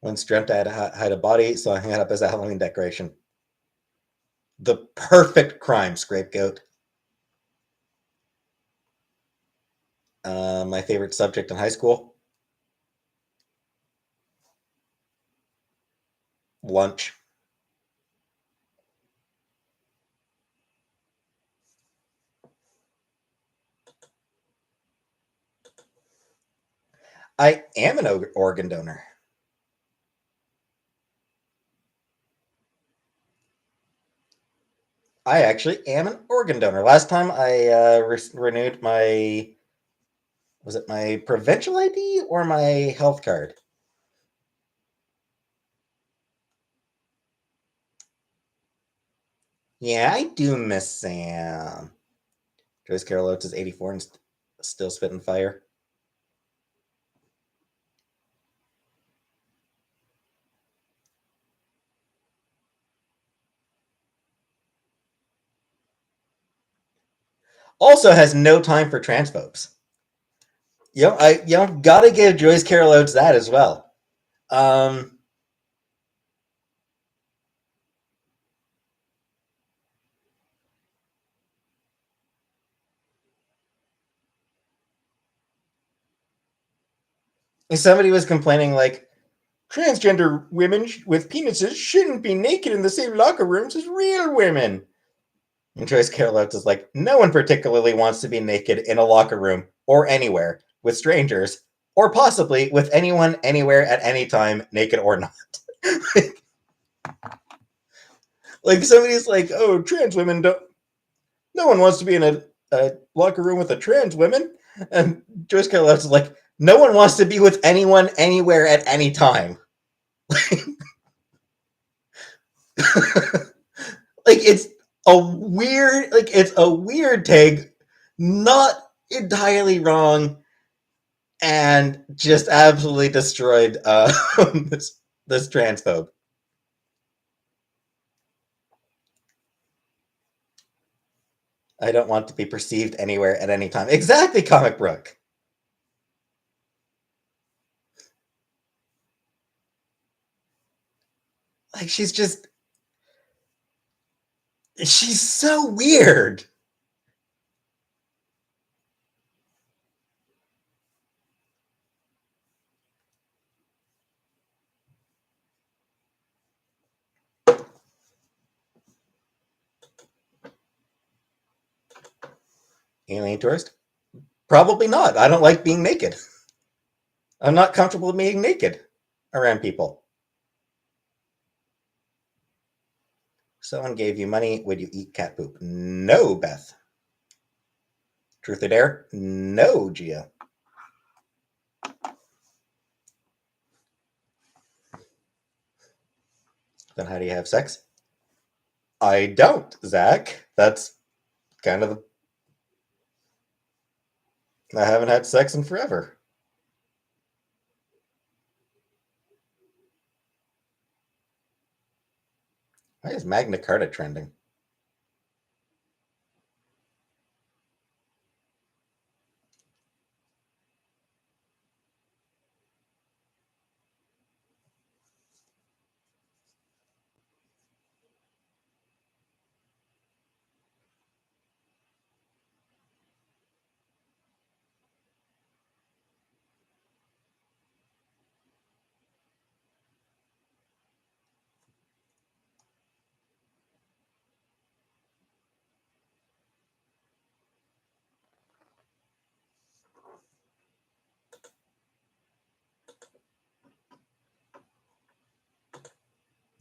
Once dreamt I had a body, so I hung it up as a Halloween decoration. The perfect crime, scapegoat. My favorite subject in high school? Lunch. I am an organ donor. I actually am an organ donor. Last time I renewed my, was it my provincial ID or my health card? Yeah, I do miss Sam. Joyce Carol Oates is 84 and still spitting fire. Also has no time for transphobes. Gotta give Joyce Carol Oates that as well. Um, Somebody was complaining like transgender women with penises shouldn't be naked in the same locker rooms as real women. And Joyce Carol Oates is like, no one particularly wants to be naked in a locker room or anywhere with strangers, or possibly with anyone, anywhere, at any time, naked or not. Like somebody's like, oh, trans women don't. No one wants to be in a locker room with a trans woman. And Joyce Carol Oates is like, no one wants to be with anyone, anywhere, at any time. Like it's a weird take, not entirely wrong, and just absolutely destroyed this transphobe. I don't want to be perceived anywhere at any time. Exactly, Comic Brook. Like she's so weird. Alien tourist? Probably not. I don't like being naked. I'm not comfortable being naked around people. someone gave you money, would you eat cat poop? No, Beth. Truth or dare? No, Gia. Then how do you have sex? I don't, Zach. That's kind of I haven't had sex in forever. Why is Magna Carta trending?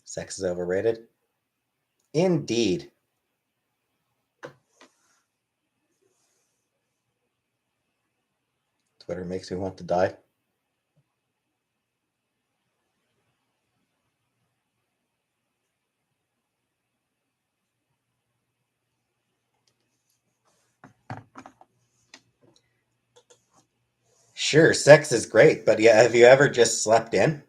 Sex is overrated? Indeed. Twitter makes me want to die. Sure, sex is great, but yeah, have you ever just slept in?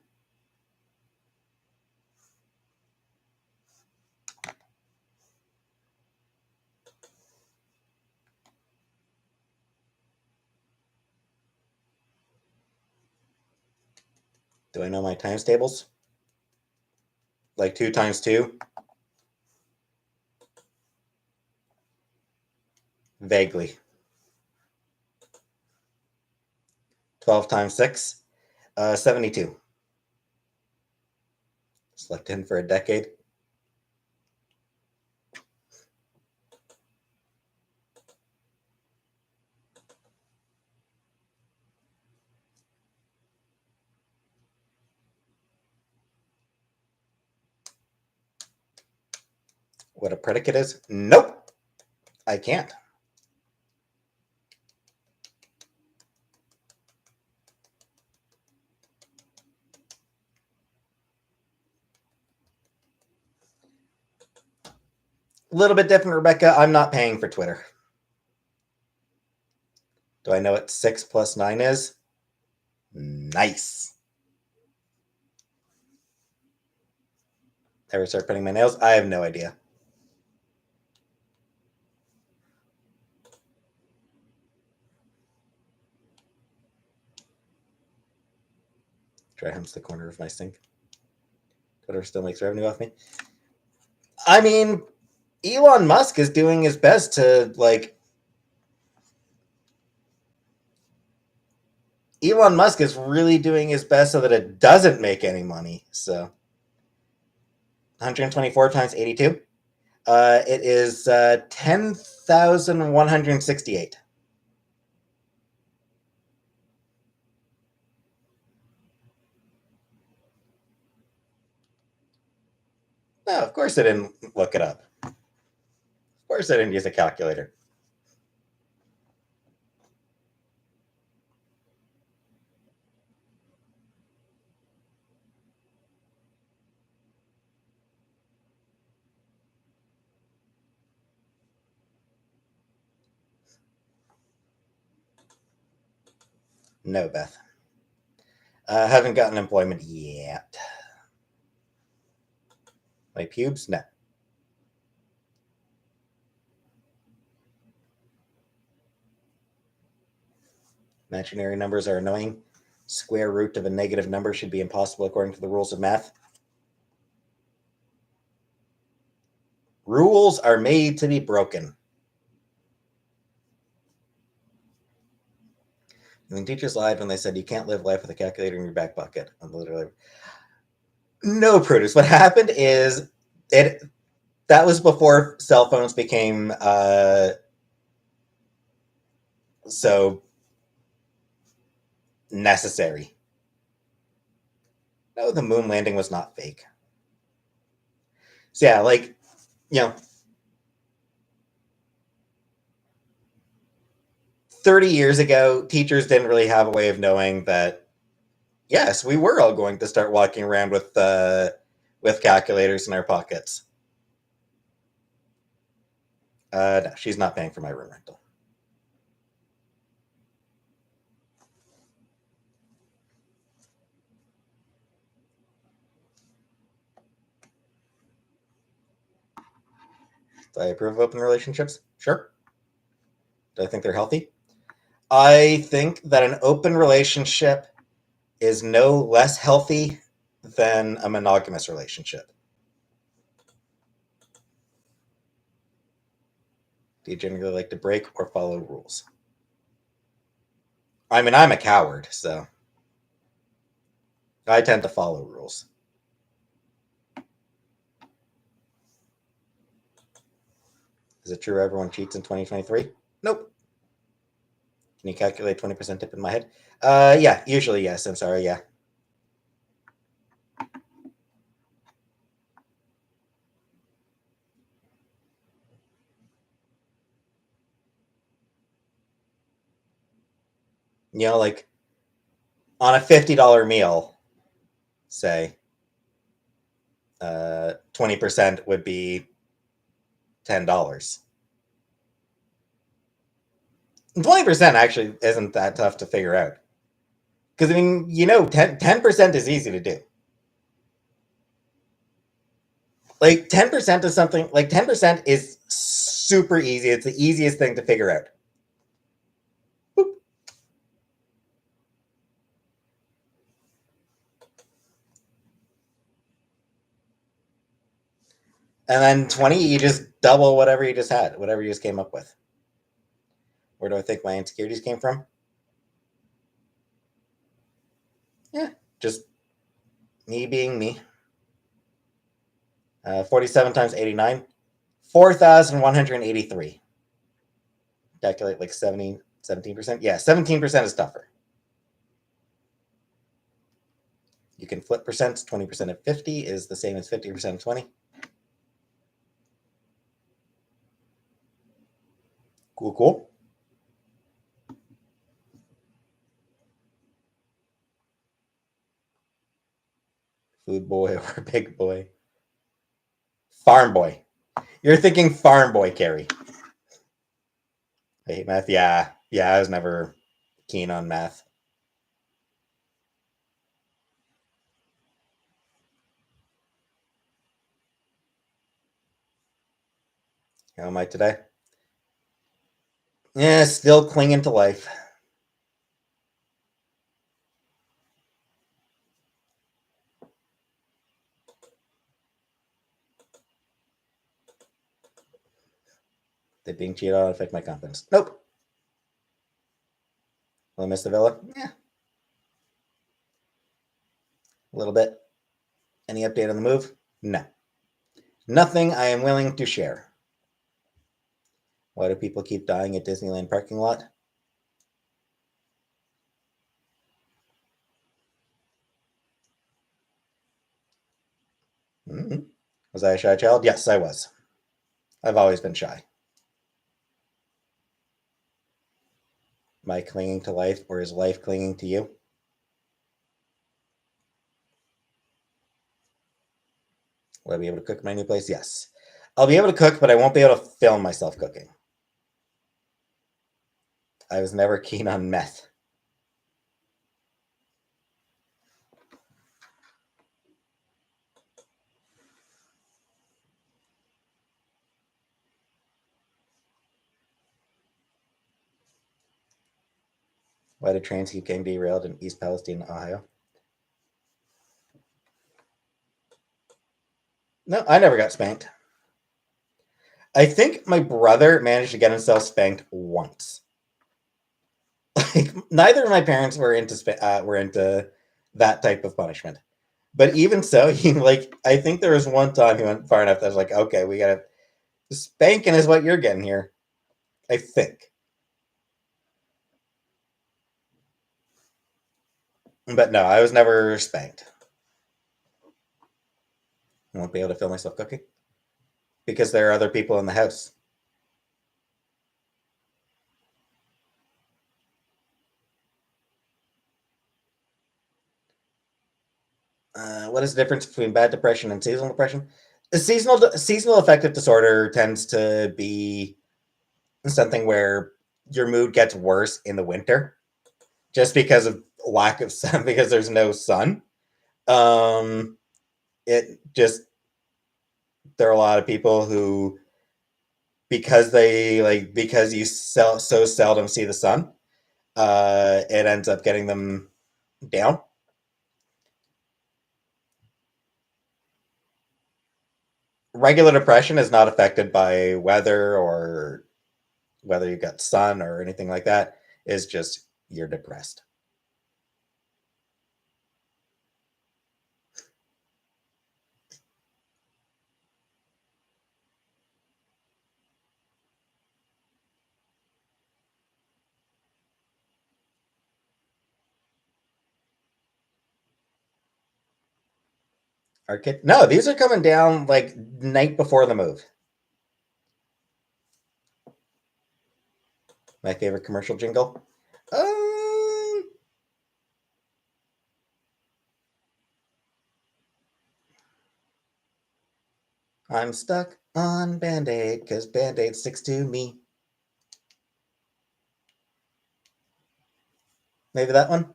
Do I know my times tables? Like 2 times 2? Vaguely. 12 times 6? 72. Slept in for a decade. What a predicate is? Nope. I can't. A little bit different, Rebecca. I'm not paying for Twitter. Do I know what 6 plus 9 is? Nice. Ever start painting my nails? I have no idea. Dry humps the corner of my sink. Twitter still makes revenue off me. I mean, Elon Musk is doing his best to Elon Musk is really doing his best so that it doesn't make any money. So 124 times 82. It is 10,168. No, of course I didn't look it up. Of course I didn't use a calculator. No, Beth. Haven't gotten employment yet. My pubes? No. Imaginary numbers are annoying. Square root of a negative number should be impossible according to the rules of math. Rules are made to be broken. I mean, teachers lied when they said you can't live life with a calculator in your back pocket. I'm literally no, Prudence. What happened is it that was before cell phones became so necessary. No, the moon landing was not fake. So yeah, you know, 30 years ago, teachers didn't really have a way of knowing that, yes, we were all going to start walking around with calculators in our pockets. No, she's not paying for my room rental. Do I approve of open relationships? Sure. Do I think they're healthy? I think that an open relationship is no less healthy than a monogamous relationship. Do you generally like to break or follow rules? I mean, I'm a coward, so I tend to follow rules. Is it true everyone cheats in 2023? Nope. Can you calculate 20% tip in my head? Yeah, usually yes. I'm sorry, yeah. You know, like on a $50 meal, say, 20% would be $10. 20% actually isn't that tough to figure out. Because, I mean, 10% is easy to do. Like 10% is something, like 10% is super easy. It's the easiest thing to figure out. Boop. And then 20, you just double whatever you just had, whatever you just came up with. Where do I think my insecurities came from? Yeah, just me being me. 47 times 89, 4,183. Calculate like 17%. Yeah, 17% is tougher. You can flip percents. 20% of 50 is the same as 50% of 20. Cool, cool. Food boy or big boy? Farm boy. You're thinking farm boy, Carrie. I hate math. Yeah. Yeah, I was never keen on math. How am I today? Yeah, still clinging to life. Did being cheated on affect my confidence? Nope. Will I miss the villa? Yeah, a little bit. Any update on the move? No. Nothing I am willing to share. Why do people keep dying at Disneyland parking lot? Mm-hmm. Was I a shy child? Yes, I was. I've always been shy. Am I clinging to life, or is life clinging to you? Will I be able to cook in my new place? Yes. I'll be able to cook, but I won't be able to film myself cooking. I was never keen on meth. Why did trains keep getting derailed in East Palestine, Ohio? No, I never got spanked. I think my brother managed to get himself spanked once. Like neither of my parents were into that type of punishment. But even so, he like I think there was one time he went far enough that I was like, okay, we gotta spanking is what you're getting here. I think. But no, I was never spanked. I won't be able to feel myself cooking. because there are other people in the house. What is the difference between bad depression and seasonal depression? A seasonal affective disorder tends to be something where your mood gets worse in the winter just because of lack of sun, because there's no sun. Um, it just there are a lot of people who, because you so seldom see the sun, it ends up getting them down. Regular depression is not affected by weather or whether you got sun or anything like that. Is just you're depressed. No, these are coming down like night before the move. My favorite commercial jingle. Um, I'm stuck on Band-Aid because Band-Aid sticks to me. Maybe that one?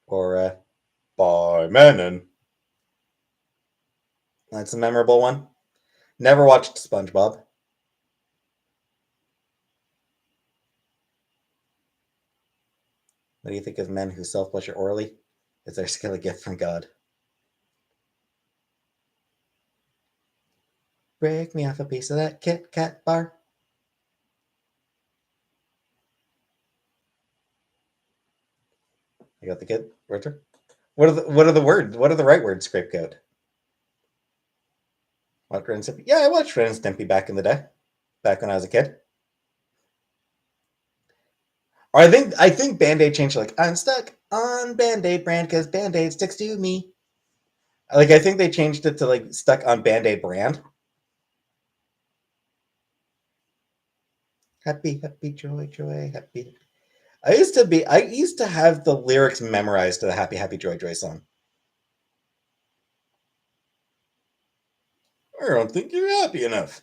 Or By Manon. That's a memorable one. Never watched SpongeBob. What do you think of men who self-pleasure orally? It's their skill a gift from God. Break me off a piece of that Kit Kat bar. I got the kid. Richard. What are the words? What are the right words? Scapegoat. What Ren and Stimpy? Yeah, I watched Ren and Stimpy back in the day, back when I was a kid. Or I think Band Aid changed like I'm stuck on Band Aid brand because Band Aid sticks to me. Like I think they changed it to like stuck on Band Aid brand. Happy, happy, joy, joy, happy. I used to have the lyrics memorized to the Happy, Happy, Joy, Joy song. I don't think you're happy enough.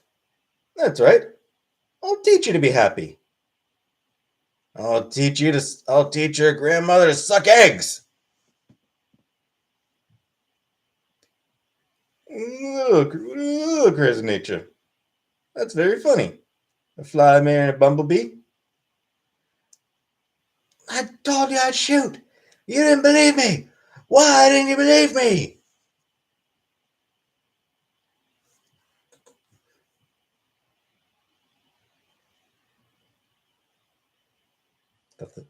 That's right. I'll teach you to be happy. I'll teach your grandmother to suck eggs. Look, crazy nature. That's very funny. A fly marrying a bumblebee. I told you I'd shoot. You didn't believe me. Why didn't you believe me?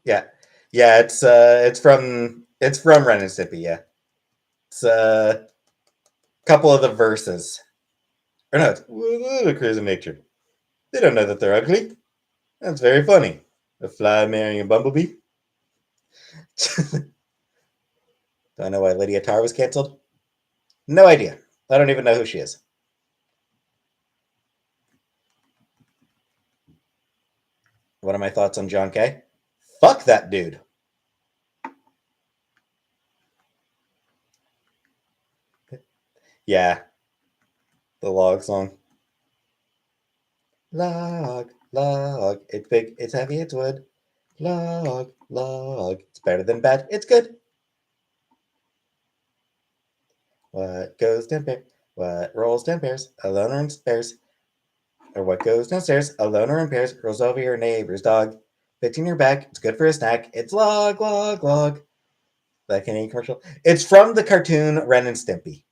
Yeah, yeah. It's from Ren and Stimpy. Yeah, it's a couple of the verses. Or no, it's crazy nature. They don't know that they're ugly. That's very funny. A fly marrying a bumblebee. Do I know why Lydia Tarr was canceled? No idea. I don't even know who she is. What are my thoughts on John Kay? Fuck that dude. Yeah, the log song. Log, log. It's big, it's heavy, it's wood. Log, log. It's better than bad. It's good. What goes downstairs? What rolls downstairs? Alone or in pairs? Or what goes downstairs? Alone or in pairs? Rolls over your neighbor's dog. Fits in your back. It's good for a snack. It's log, log, log. That Canadian commercial. It's from the cartoon Ren and Stimpy.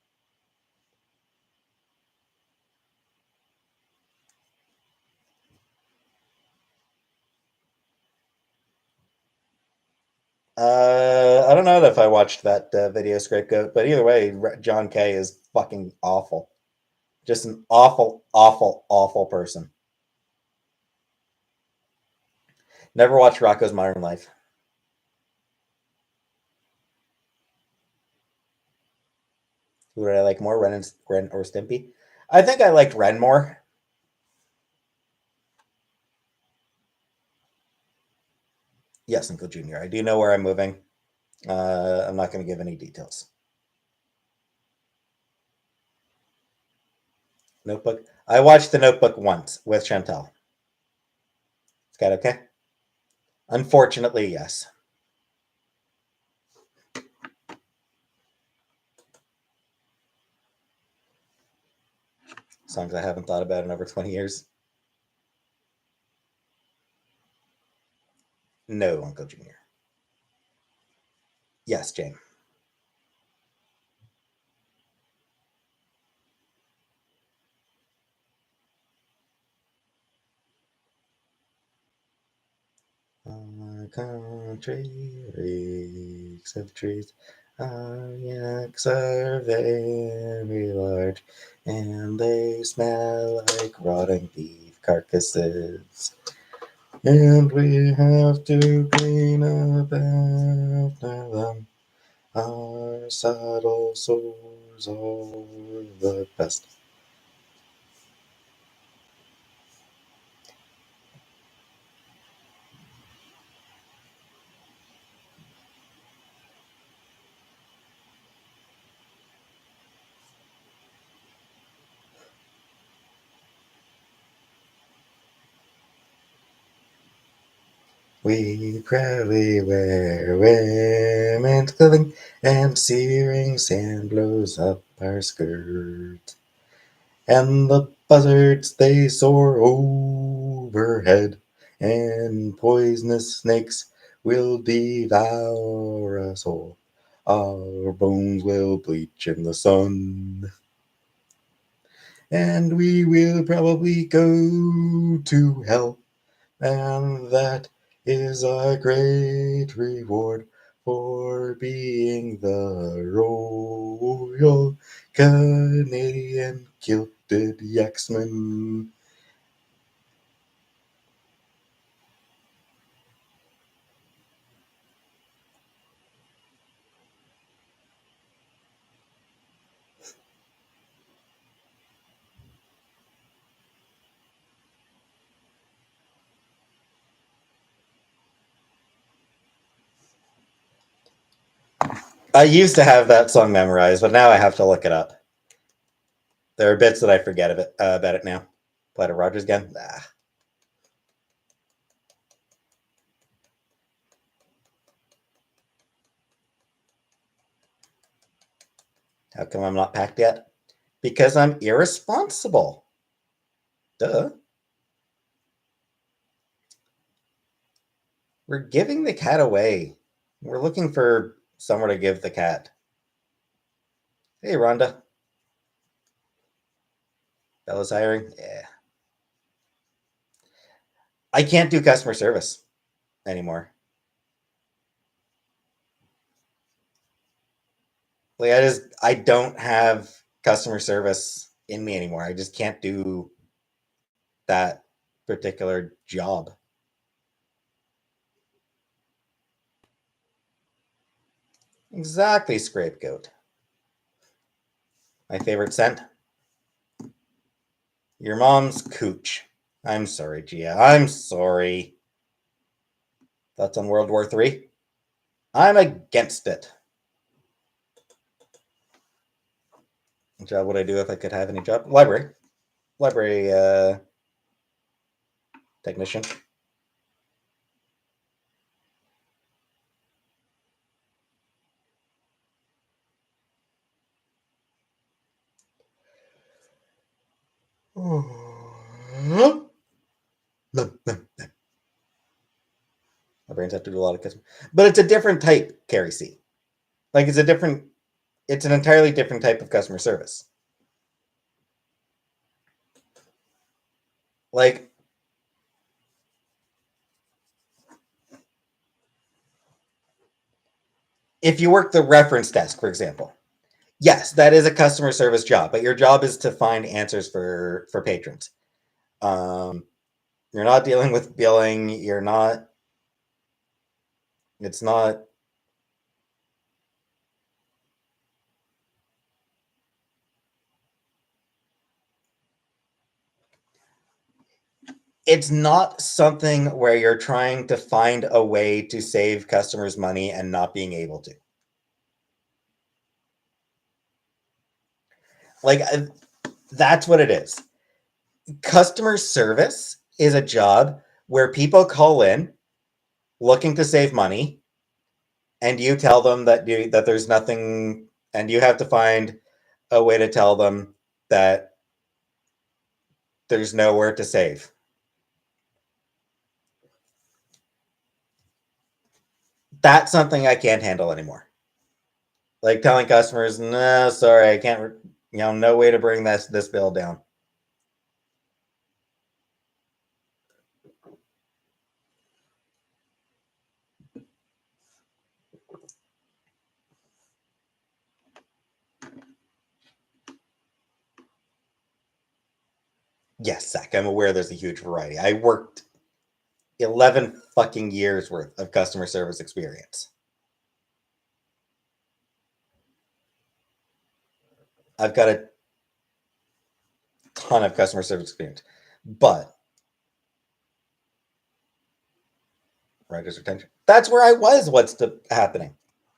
I don't know if I watched that video scapegoat, but either way, John Kay is fucking awful. Just an awful, awful, awful person. Never watched Rocco's Modern Life. Who did I like more, Ren or Stimpy? I think I liked Ren more. Yes, Uncle Junior. I do know where I'm moving. I'm not going to give any details. Notebook. I watched The Notebook once with Chantel. Is that okay? Unfortunately, yes. Songs I haven't thought about in over 20 years. No, Uncle Junior. Yes, Jane. Our country reeks of trees. Our yaks are very large, and they smell like rotting beef carcasses. And we have to clean up after them. Our saddle sores are the best. We proudly wear women's clothing, and searing sand blows up our skirts. And the buzzards they soar overhead, and poisonous snakes will devour us whole. Our bones will bleach in the sun, and we will probably go to hell. And that is a great reward for being the Royal Canadian Kilted Yaxman. I used to have that song memorized, but now I have to look it up. There are bits that I forget of it, about it now. Play to Rogers again? Ah. How come I'm not packed yet? Because I'm irresponsible. Duh. We're giving the cat away. We're looking for somewhere to give the cat. Hey, Rhonda. Bella's hiring? Yeah. I can't do customer service anymore. Like I don't have customer service in me anymore. I just can't do that particular job. Exactly, scapegoat. My favorite scent? Your mom's cooch. I'm sorry, Gia. I'm sorry. Thoughts on World War III? I'm against it. What job would I do if I could have any job? Library. Library technician. My brains have to do a lot of customer, but it's a different type, Carrie C. Like it's an entirely different type of customer service. Like if you work the reference desk, for example, yes, that is a customer service job, but your job is to find answers for patrons. Um, you're not dealing with billing. You're not. It's not. it's not something where you're trying to find a way to save customers money and not being able to. Like, that's what it is. Customer service is a job where people call in looking to save money, and you tell them that there's nothing, and you have to find a way to tell them that there's nowhere to save. That's something I can't handle anymore. Like telling customers, no, sorry, I can't, no way to bring this bill down. Yes, Zach, I'm aware there's a huge variety. I worked 11 fucking years worth of customer service experience. I've got a ton of customer service experience, but Rogers retention. That's where I was. What's happening?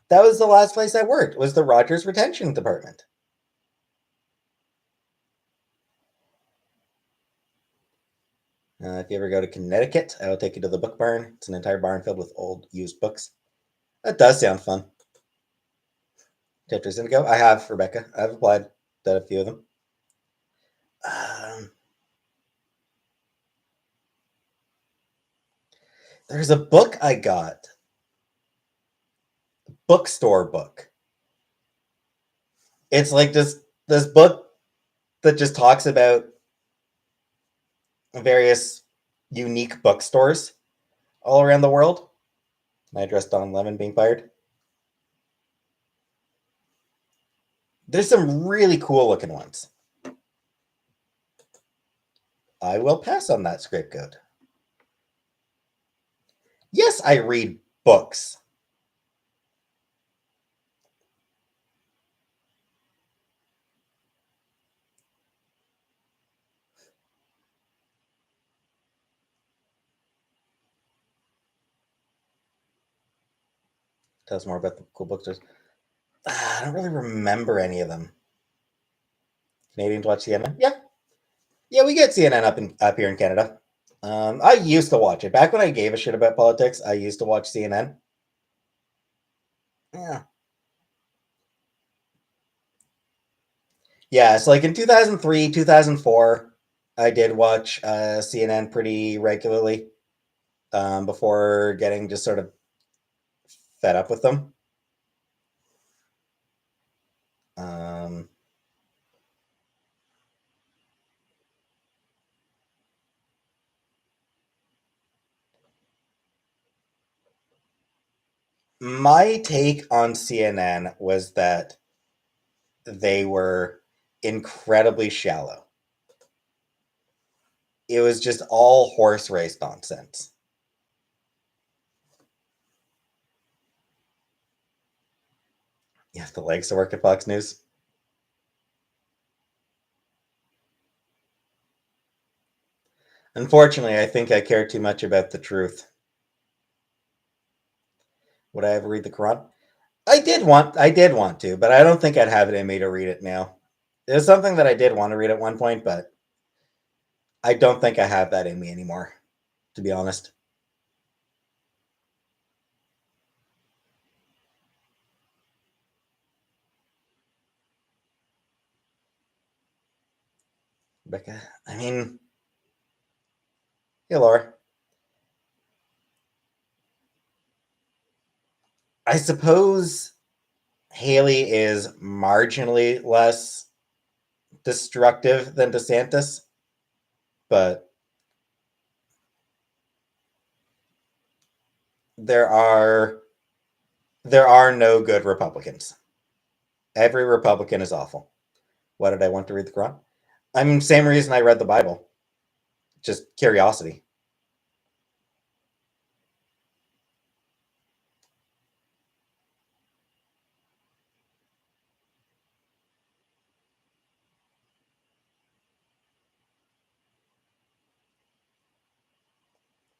That was the last place I worked. Was the Rogers retention department. If you ever go to Connecticut, I will take you to the book barn. It's an entire barn filled with old used books. That does sound fun. Chapters Indigo. I have, Rebecca. I've applied to a few of them. There's a book I got. Bookstore book. It's like this book that just talks about various unique bookstores all around the world. I addressed Don Lemon being fired. There's some really cool looking ones. I will pass on that script code. Yes, I read books. Tell us more about the cool bookstores. I don't really remember any of them. Canadians watch CNN? Yeah, we get CNN up here in Canada. I used to watch it back when I gave a shit about politics. I used to watch CNN. Yeah, yeah. So like in 2003, 2004, I did watch CNN pretty regularly before getting just sort of fed up with them. Um, my take on CNN was that they were incredibly shallow. It was just all horse race nonsense. You have the legs to work at Fox News. Unfortunately, I think I care too much about the truth. Would I ever read the Quran? I did want to, but I don't think I'd have it in me to read it now. It was something that I did want to read at one point, but I don't think I have that in me anymore, to be honest. Rebecca, I mean, hey, Laura. I suppose Haley is marginally less destructive than DeSantis, but there are no good Republicans. Every Republican is awful. Why did I want to read the Quran? I mean, same reason I read the Bible, just curiosity.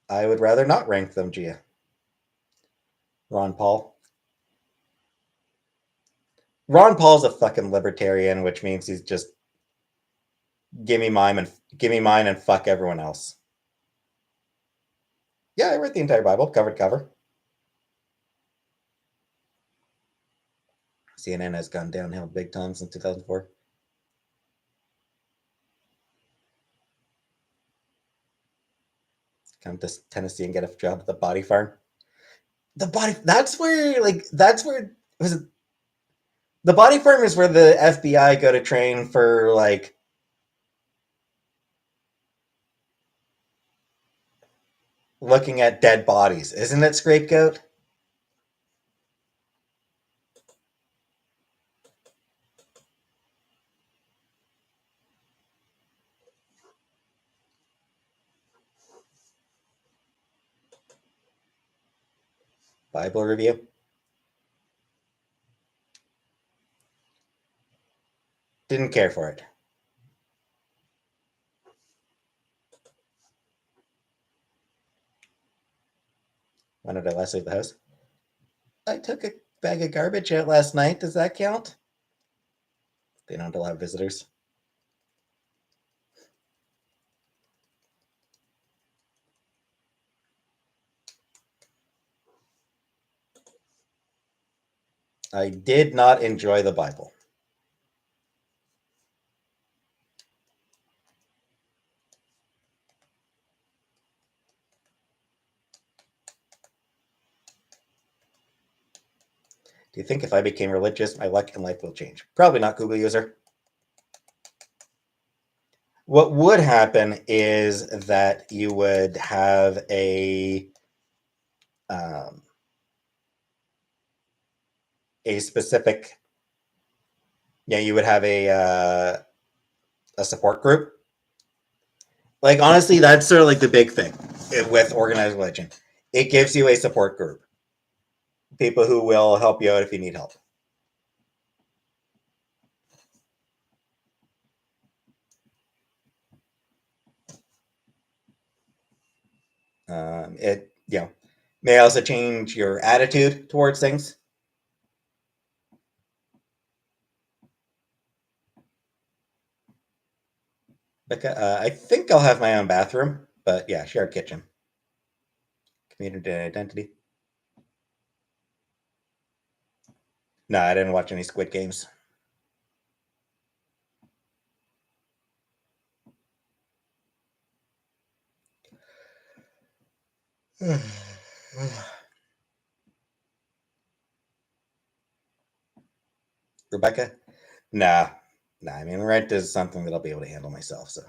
I would rather not rank them, Gia. Ron Paul. Ron Paul's a fucking libertarian, which means he's just give me mine and fuck everyone else. Yeah, I read the entire Bible, cover to cover. CNN has gone downhill big time since 2004. Come to Tennessee and get a job at the body farm. The body, that's where, was it? The body farm is where the FBI go to train for, like, looking at dead bodies. Isn't it, Scapegoat? Bible review. Didn't care for it. When did I last leave the house? I took a bag of garbage out last night. Does that count? They don't allow visitors. I did not enjoy the Bible. Do you think if I became religious, my luck in life will change? Probably not, Google user. What would happen is that you would have um, a specific, yeah, you would have a support group. Like, honestly, that's sort of like the big thing with organized religion. It gives you a support group, people who will help you out if you need help. It, may also change your attitude towards things. I think I'll have my own bathroom, but yeah, shared kitchen. Community identity. No, I didn't watch any Squid Games. Rebecca? Nah. Nah, I mean, rent is something that I'll be able to handle myself, so.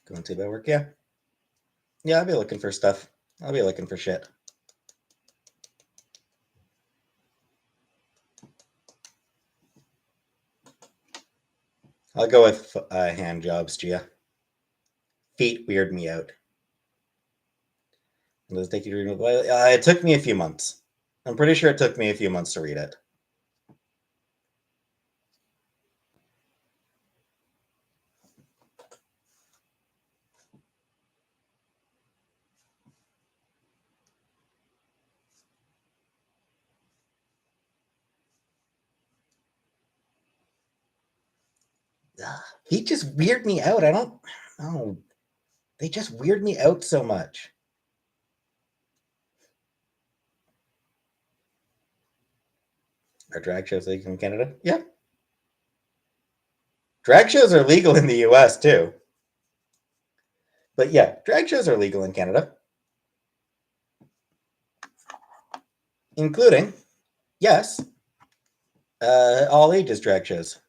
Going to about work, yeah. Yeah, I'll be looking for stuff. I'll be looking for shit. I'll go with hand jobs, Gia. Feet weird me out. Does it take you to read it? It took me a few months. I'm pretty sure it took me a few months to read it. Feet just weird me out. I don't know. They just weird me out so much. Are drag shows legal in Canada? Yeah. Drag shows are legal in the US too. But yeah, drag shows are legal in Canada. Including, yes, all ages drag shows.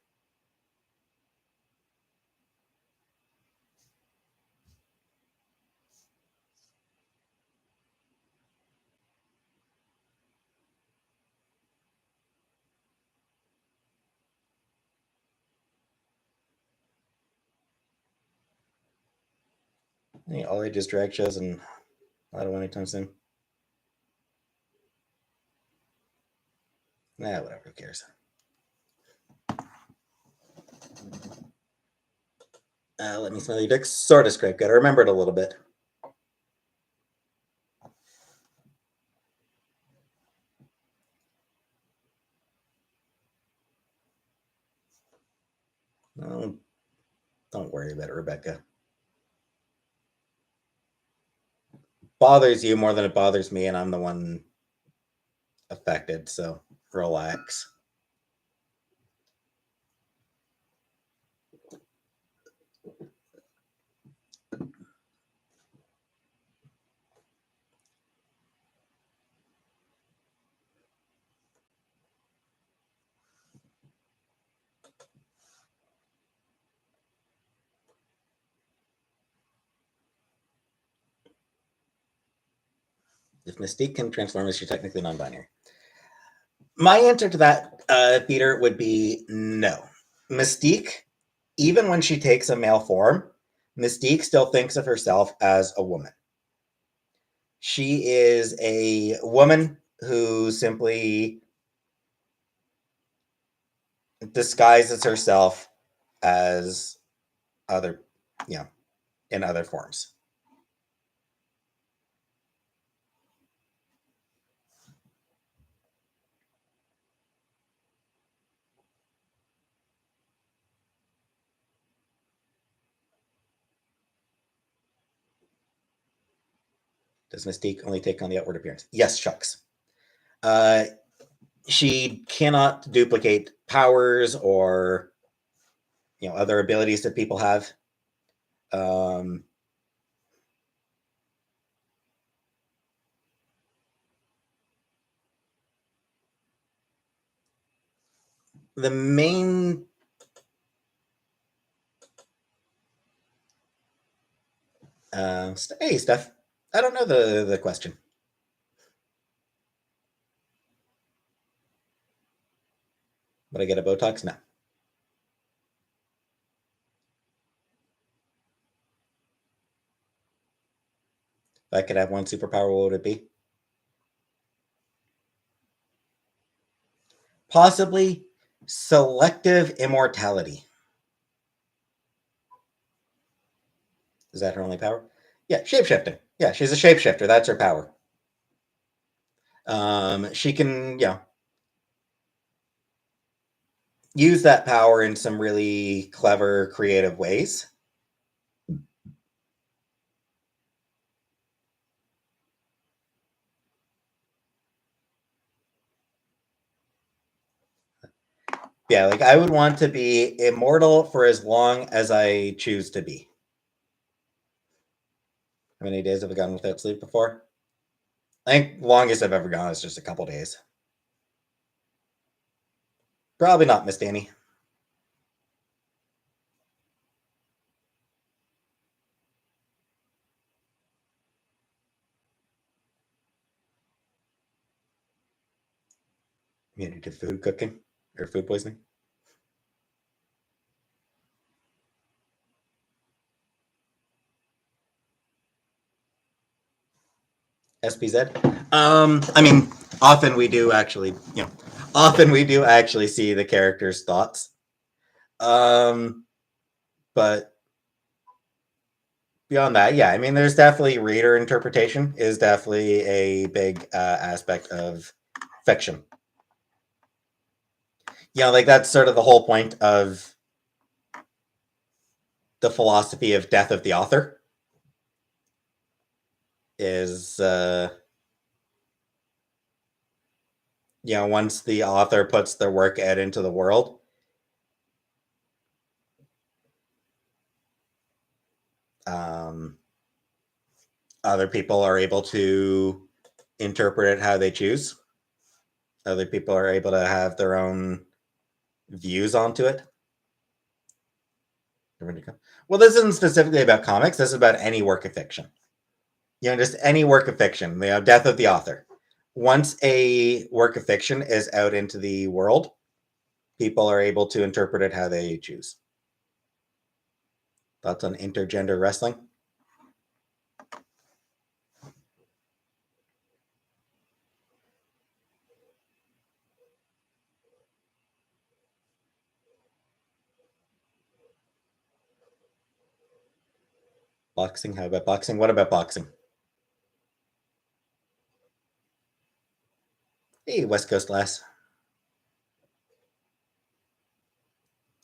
Any all ages drag shows, and I don't want anytime soon. Nah, whatever. Who cares? Let me smell your dick. Sort of scrape. Gotta remember it a little bit. No, don't worry about it, Rebecca. Bothers you more than it bothers me, and I'm the one affected, so relax. If Mystique can transform, is she technically non-binary? My answer to that, Peter, would be no. Mystique, even when she takes a male form, Mystique still thinks of herself as a woman. She is a woman who simply disguises herself as other, in other forms. Does Mystique only take on the outward appearance? Yes, Chucks. She cannot duplicate powers or other abilities that people have. The main hey, Steph. I don't know the question. Would I get a Botox? No. If I could have one superpower, what would it be? Possibly selective immortality. Is that her only power? Yeah, shapeshifting. Yeah, she's a shapeshifter. That's her power. She can, use that power in some really clever, creative ways. Yeah, like I would want to be immortal for as long as I choose to be. How many days have I gone without sleep before? I think longest I've ever gone is just a couple days. Probably not, Miss Danny. Immunity to food cooking or food poisoning. SPZ. I mean, often we do actually, often we do actually see the character's thoughts. But beyond that, yeah, I mean, there's definitely reader interpretation is definitely a big aspect of fiction. Like that's sort of the whole point of the philosophy of death of the author is once the author puts their work out into the world, other people are able to interpret it how they choose. Other people are able to have their own views onto it. Well, this isn't specifically about comics. This is about any work of fiction. Just any work of fiction. Death of the author. Once a work of fiction is out into the world, people are able to interpret it how they choose. Thoughts on intergender wrestling? Boxing? How about boxing? What about boxing? Hey, West Coast lass.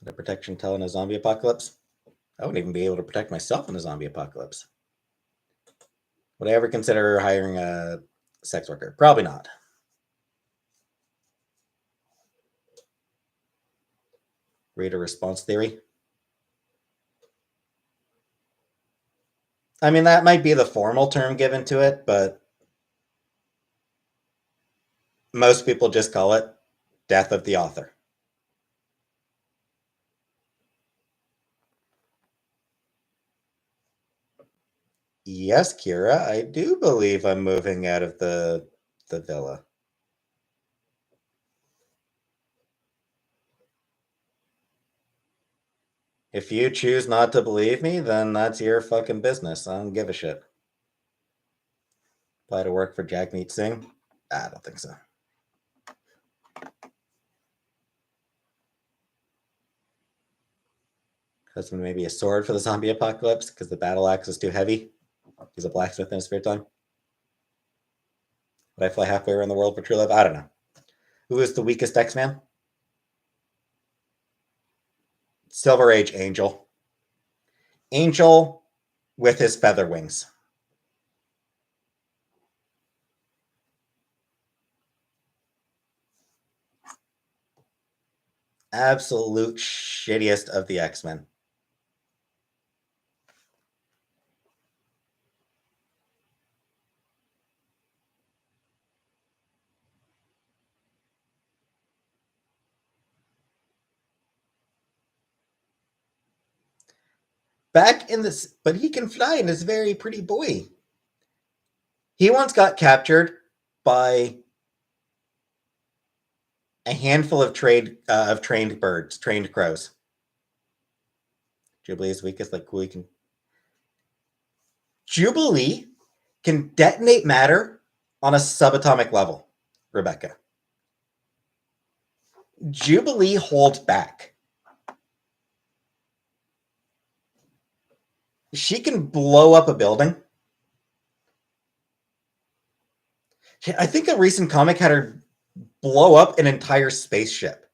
The protection tell in a zombie apocalypse? I wouldn't even be able to protect myself in a zombie apocalypse. Would I ever consider hiring a sex worker? Probably not. Reader response theory. I mean, that might be the formal term given to it, but most people just call it death of the author. Yes, Kira, I do believe I'm moving out of the villa. If you choose not to believe me, then that's your fucking business. I don't give a shit. Apply to work for Jagmeet Singh? I don't think so. Husband maybe a sword for the zombie apocalypse because the battle axe is too heavy. He's a blacksmith in his spare time. Would I fly halfway around the world for true love? I don't know. Who is the weakest X-Man? Silver Age Angel. Angel with his feather wings. Absolute shittiest of the X-Men. Back in this, but he can fly and is a very pretty boy. He once got captured by a handful of trained birds, trained crows. Jubilee is weakest, like we can. Jubilee can detonate matter on a subatomic level, Rebecca. Jubilee holds back. She can blow up a building. I think a recent comic had her blow up an entire spaceship.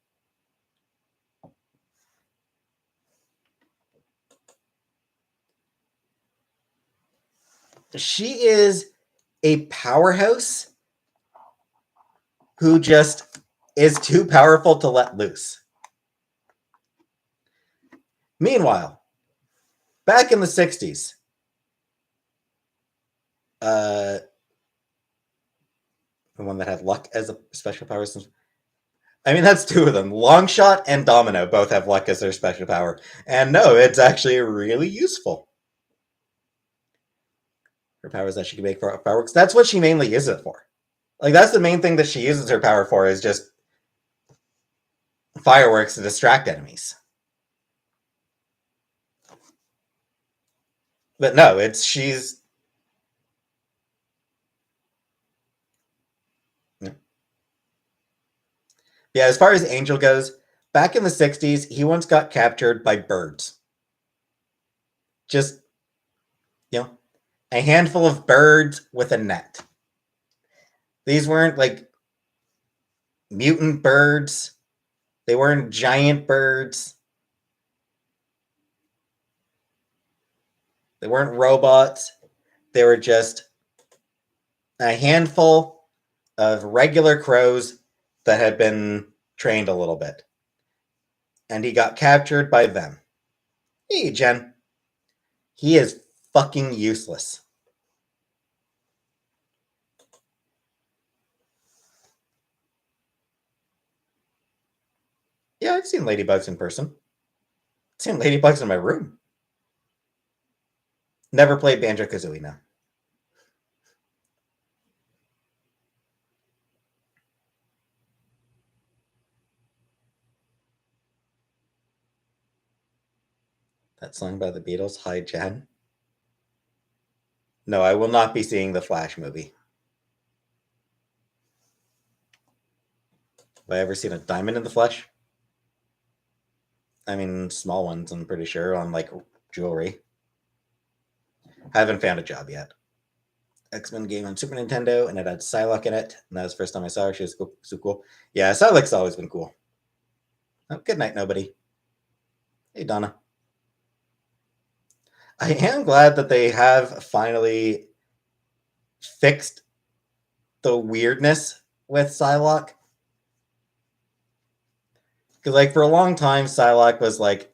She is a powerhouse who just is too powerful to let loose. Meanwhile, back in the 60s, the one that had luck as a special power. I mean, that's two of them. Longshot and Domino both have luck as their special power. And no, it's actually really useful. Her power is that she can make fireworks. That's what she mainly uses it for. Like, that's the main thing that she uses her power for, is just fireworks to distract enemies. But no, she's... Yeah, as far as Angel goes, back in the 60s, he once got captured by birds. Just, a handful of birds with a net. These weren't like mutant birds. They weren't giant birds. They weren't robots. They were just a handful of regular crows that had been trained a little bit. And he got captured by them. Hey, Jen. He is fucking useless. Yeah, I've seen ladybugs in person. I've seen ladybugs in my room. Never played Banjo-Kazooie, no. That song by the Beatles, Hi Jen. No, I will not be seeing the Flash movie. Have I ever seen a diamond in the flesh? I mean, small ones, I'm pretty sure, on like jewelry. Haven't found a job yet. X-Men game on Super Nintendo, and it had Psylocke in it. And that was the first time I saw her. She was so cool. Yeah, Psylocke's always been cool. Oh, good night, nobody. Hey, Donna. I am glad that they have finally fixed the weirdness with Psylocke. Because, like, for a long time, Psylocke was like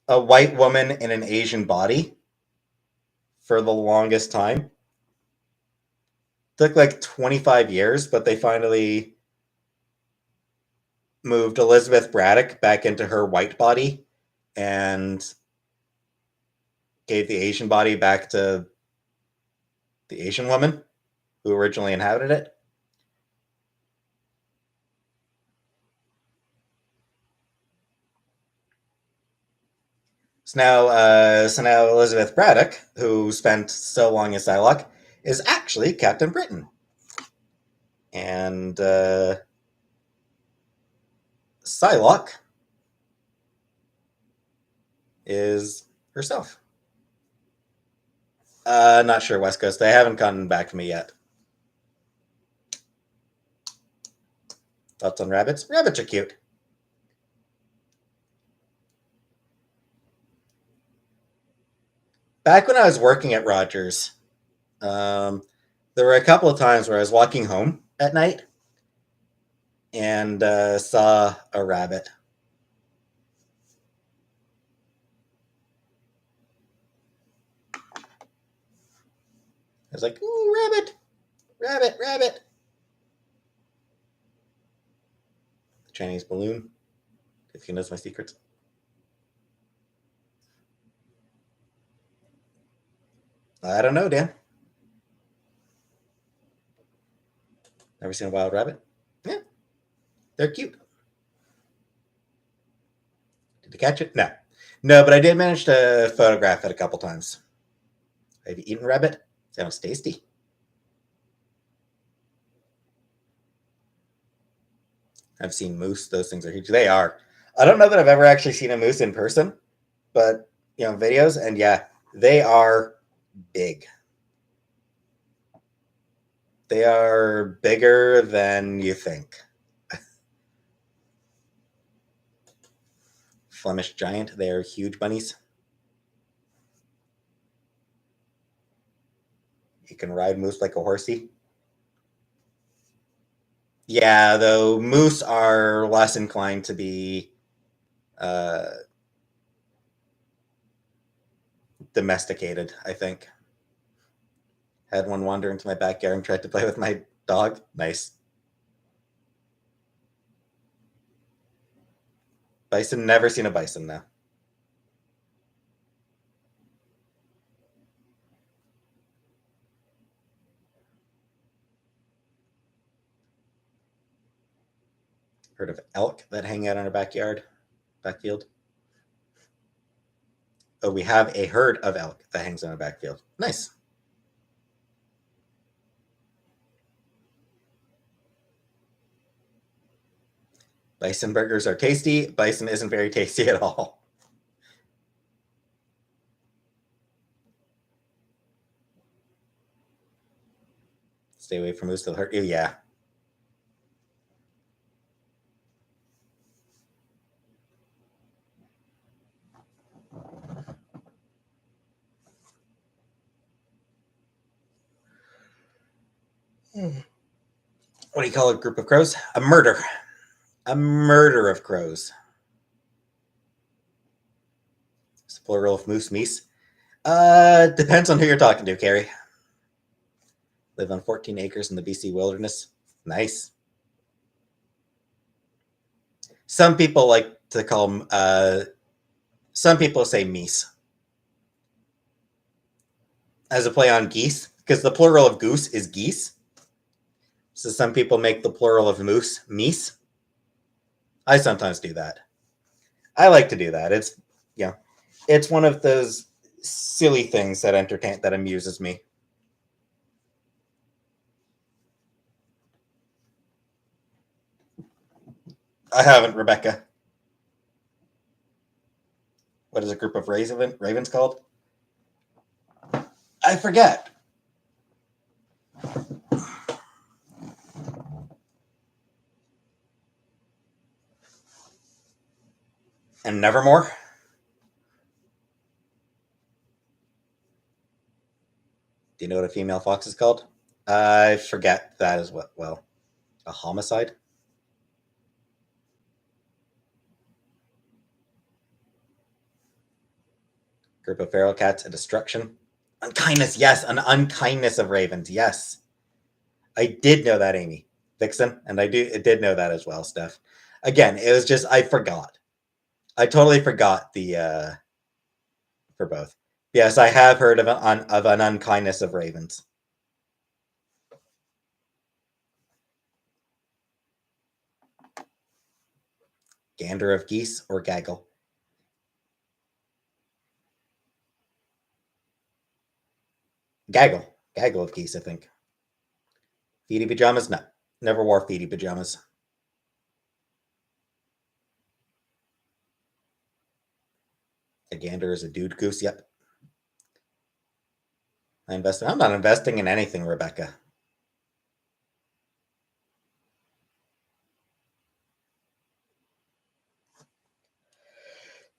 a white woman in an Asian body for the longest time. Took like 25 years, but they finally moved Elizabeth Braddock back into her white body and gave the Asian body back to the Asian woman who originally inhabited it. So now Elizabeth Braddock, who spent so long as Psylocke, is actually Captain Britain. And Psylocke is herself. Not sure, West Coast. They haven't gotten back to me yet. Thoughts on rabbits? Rabbits are cute. Back when I was working at Rogers, there were a couple of times where I was walking home at night and saw a rabbit. I was like, ooh, rabbit, rabbit, rabbit. The Chinese balloon, if he knows my secrets. I don't know, Dan. Never seen a wild rabbit? Yeah, they're cute. Did you catch it? No. No, but I did manage to photograph it a couple times. Have you eaten rabbit? Sounds tasty. I've seen moose. Those things are huge. They are. I don't know that I've ever actually seen a moose in person, but videos, and yeah, they are big. They are bigger than you think. Flemish giant. They are huge bunnies. You can ride moose like a horsey. Yeah, though moose are less inclined to be uh, domesticated, I think. Had one wander into my backyard and tried to play with my dog. Nice. Bison, never seen a bison now. Heard of elk that hang out in our backfield? Oh, we have a herd of elk that hangs on our backfield. Nice. Bison burgers are tasty. Bison isn't very tasty at all. Stay away from moose, they'll hurt you. Yeah. What do you call a group of crows? A murder. A murder of crows. It's the plural of moose, meese. Depends on who you're talking to, Carrie. Live on 14 acres in the BC wilderness. Nice. Some people like to call them, some people say meese as a play on geese, because the plural of goose is geese. So some people make the plural of moose meese. I sometimes do that. I like to do that. It's one of those silly things that amuses me. I haven't, Rebecca. What is a group of ravens called? I forget. And Nevermore. Do you know what a female fox is called? I forget that as well. A homicide? Group of feral cats, a destruction. Unkindness, yes, an unkindness of ravens, yes. I did know that, Amy. Vixen, and I did know that as well, Steph. Again, it was just I forgot. I totally forgot the for both. Yes, I have heard of an unkindness of ravens. Gander of geese or gaggle? Gaggle. Gaggle of geese, I think. Feety pajamas? No. Never wore feety pajamas. A gander is a dude goose, yep. I'm not investing in anything, Rebecca.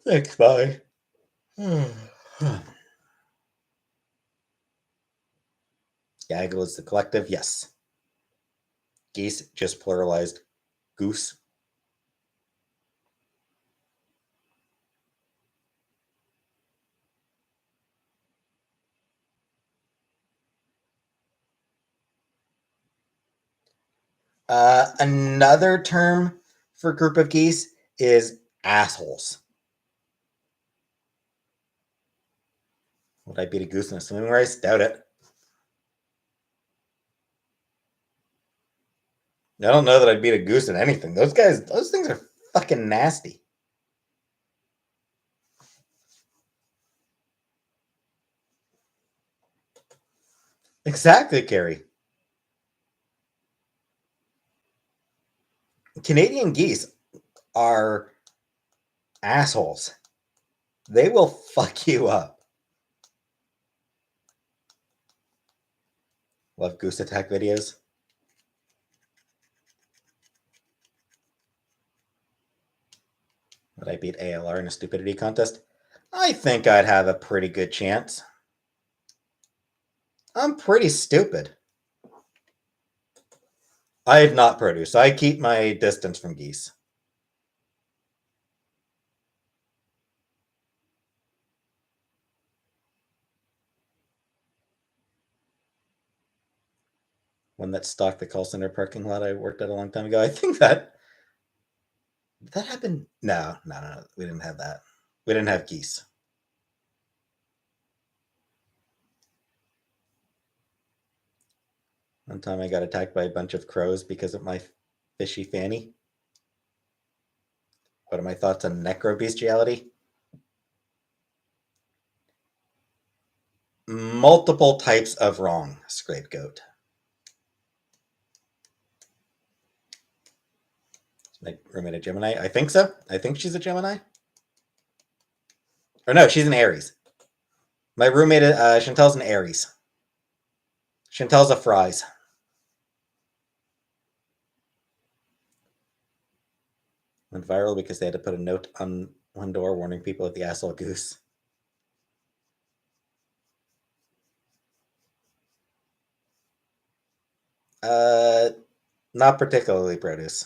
Thanks, bye. Gaggle is the collective, yes. Geese, just pluralized. Goose. Another term for group of geese is assholes. Would I beat a goose in a swimming race? Doubt it. I don't know that I'd beat a goose in anything. Those things are fucking nasty. Exactly, Carrie. Canadian geese are assholes. They will fuck you up. Love goose attack videos. Would I beat ALR in a stupidity contest? I think I'd have a pretty good chance. I'm pretty stupid. I have not produced. I keep my distance from geese. One that stalked the call center parking lot I worked at a long time ago. I think that happened. No. We didn't have that. We didn't have geese. One time I got attacked by a bunch of crows because of my fishy fanny. What are my thoughts on necrobestiality? Multiple types of wrong, Scapegoat. My roommate a Gemini? I think so. I think she's a Gemini. Or no, she's an Aries. My roommate, Chantel's an Aries. Chantel's a Fries. Went viral because they had to put a note on one door warning people of the asshole goose. Not particularly produce.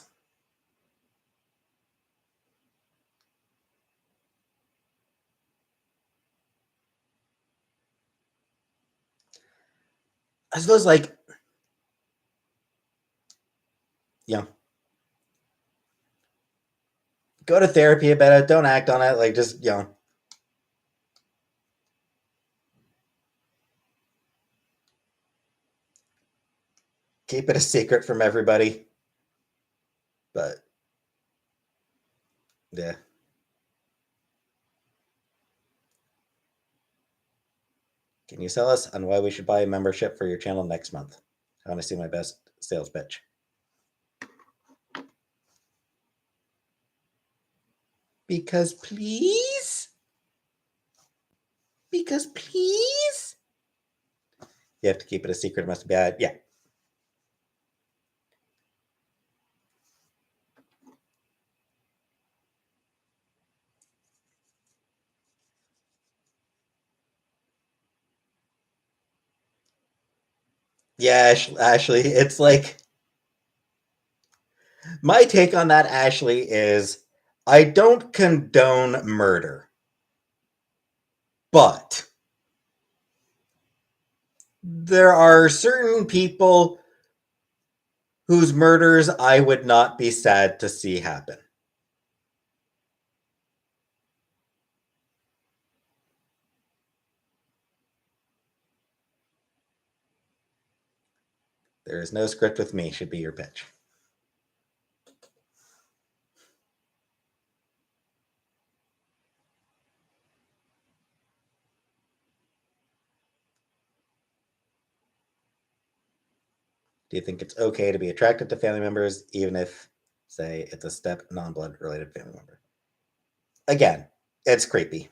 I suppose, like, go to therapy about it. Don't act on it. Like, just, keep it a secret from everybody. But, yeah. Can you sell us on why we should buy a membership for your channel next month? I want to see my best sales pitch. Because please? Because please? You have to keep it a secret. It must be bad. Yeah. Yeah, Ashley. It's like my take on that, Ashley, is I don't condone murder, but there are certain people whose murders I would not be sad to see happen. There is no script with me, should be your pitch. Do you think it's okay to be attracted to family members, even if, say, it's a step non blood related family member? Again, it's creepy.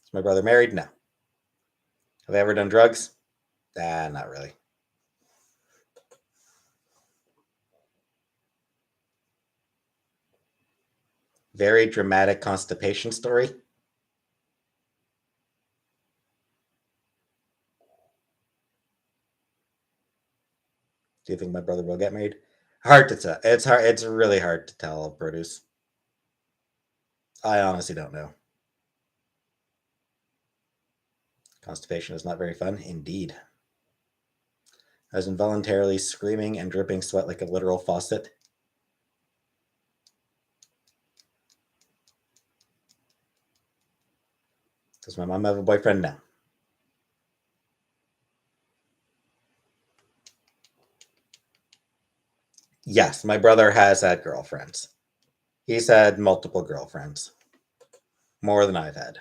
Is my brother married? No. Have I ever done drugs? Not really. Very dramatic constipation story. Do you think my brother will get married? Hard to tell. It's hard. It's really hard to tell, produce. I honestly don't know. Constipation is not very fun, indeed. I was involuntarily screaming and dripping sweat like a literal faucet. Does my mom have a boyfriend? No. Yes, my brother has had girlfriends. He's had multiple girlfriends, more than I've had.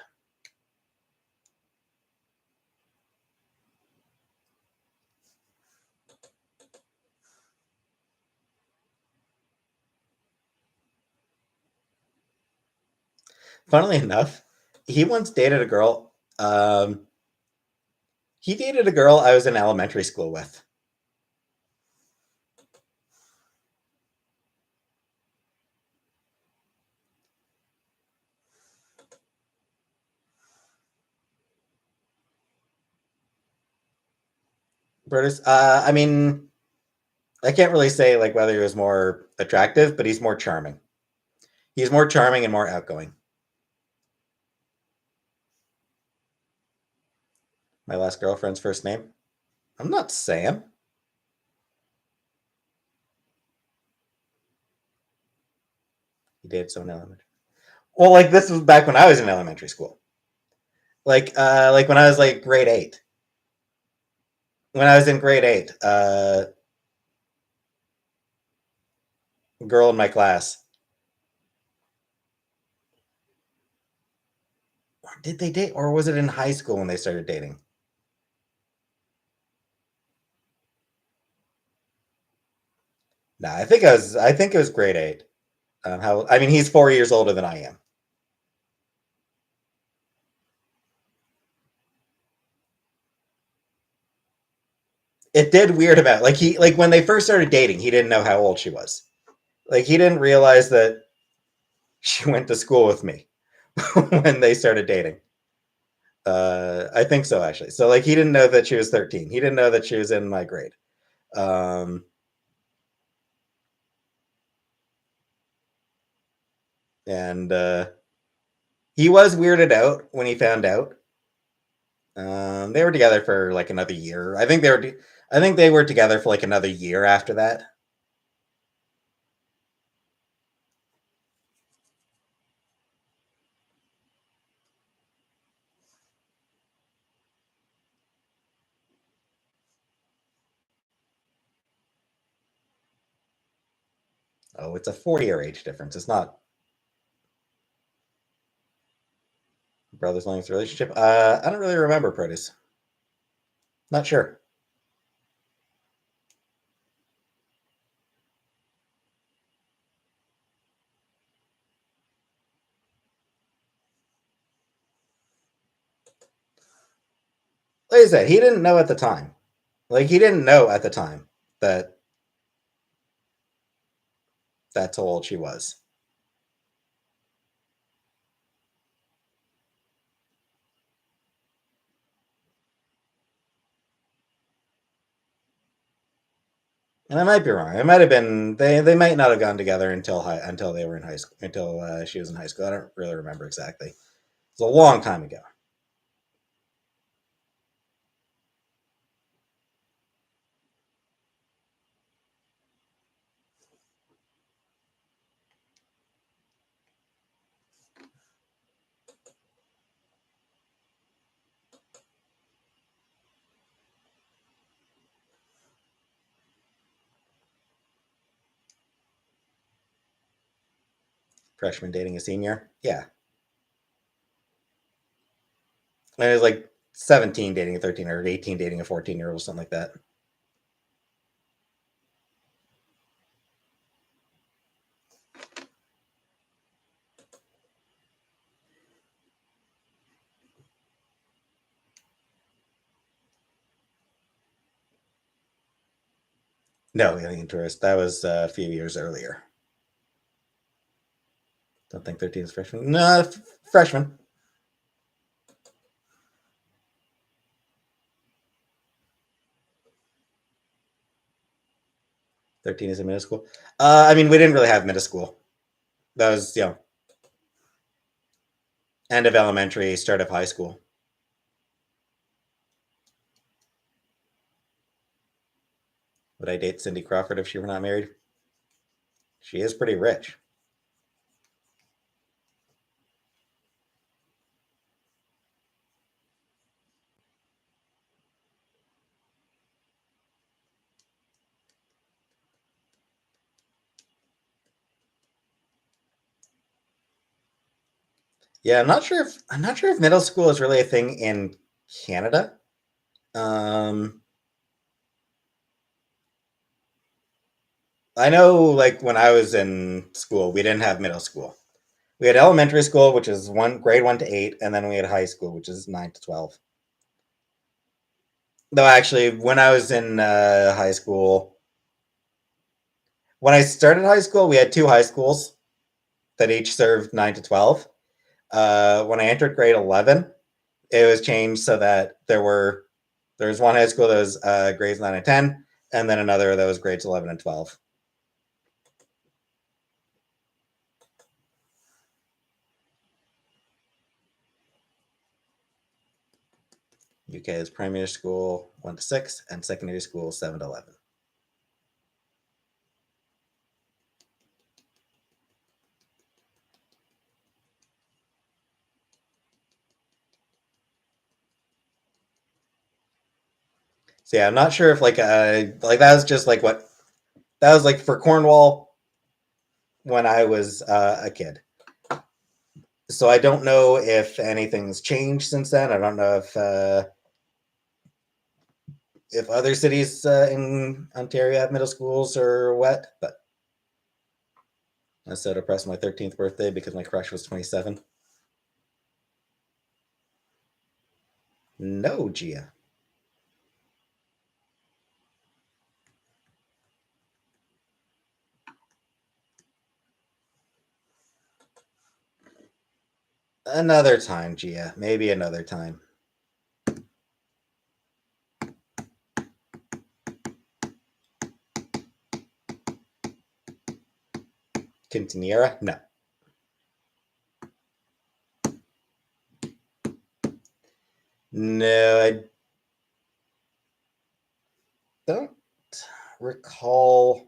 Funnily enough, he once dated a girl. He dated a girl I was in elementary school with. Brutus, I mean, I can't really say like whether he was more attractive, but he's more charming. He's more charming and more outgoing. My last girlfriend's first name? I'm not Sam. He dated someone in elementary. Well, like this was back when I was in elementary school. Like when I was like grade 8. When I was in grade 8, girl in my class. Did they date, or was it in high school when they started dating? Nah, I think I was. I think it was grade 8. How? I mean, he's 4 years older than I am. It did weird about like he like when they first started dating, he didn't know how old she was. Like he didn't realize that she went to school with me when they started dating. I think so actually. So like he didn't know that she was 13. He didn't know that she was in my grade. Um, and he was weirded out when he found out. They were together for like another year. I think they were together for like another year after that. Oh, it's a 4 year age difference. It's not brother's longest relationship. I don't really remember Produce. Not sure. I said, he didn't know at the time. Like, he didn't know at the time that that's how old she was. And I might be wrong. It might have been they might not have gone together until they were in high school, until she was in high school. I don't really remember exactly. It's a long time ago. Freshman dating a senior. Yeah, and it was like 17 dating a 13 or 18 dating a 14-year-old, something like that. No, Alien Tourist. That was a few years earlier. Don't think 13 is freshman. No, freshman. 13 is in middle school. I mean, we didn't really have middle school. That was, end of elementary, start of high school. Would I date Cindy Crawford if she were not married? She is pretty rich. Yeah, I'm not sure if middle school is really a thing in Canada. Um, I know, like when I was in school, we didn't have middle school. We had elementary school, which is grade 1 to 8, and then we had high school, which is 9 to 12. Though actually, when I was in high school, when I started high school, we had two high schools that each served 9 to 12. When I entered grade 11, it was changed so that there was one high school that was grades 9 and 10, and then another that was grades 11 and 12. UK is primary school 1 to 6 and secondary school 7 to 11. So yeah, I'm not sure if like that was just like what that was like for Cornwall when I was a kid. So I don't know if anything's changed since then. I don't know if other cities in Ontario have middle schools or what. But I so depressed my 13th birthday because my crush was 27. No, Gia. Another time, Gia. Maybe another time. Quinceanera? No. No, I don't recall.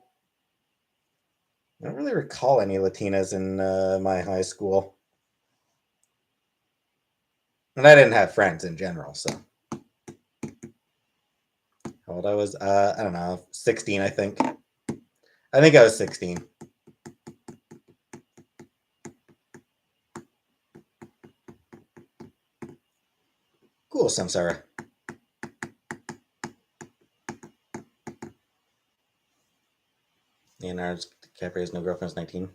I don't really recall any Latinas in my high school. And I didn't have friends in general, so. How old I was? I don't know, 16, I think. I think I was 16. Cool, Samsara. Leonardo DiCaprio's no girlfriend's 19.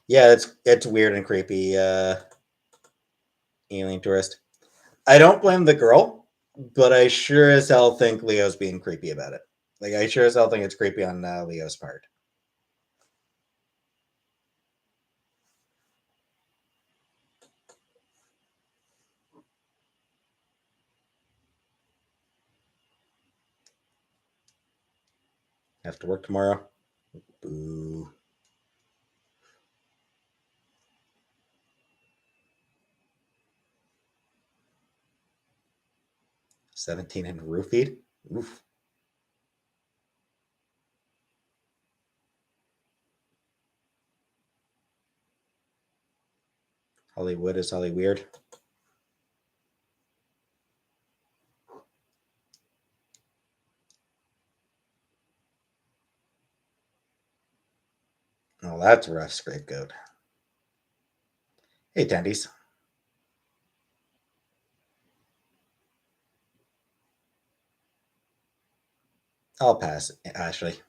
Yeah, it's weird and creepy. Alien Tourist. I don't blame the girl but I sure as hell think Leo's being creepy about it. Like, I sure as hell think it's creepy on Leo's part. Have to work tomorrow. Boo. 17 in roof feed. Oof. Hollywood is Holly weird. Oh, that's a rough scapegoat. Hey, Tendies. I'll pass, Ashley.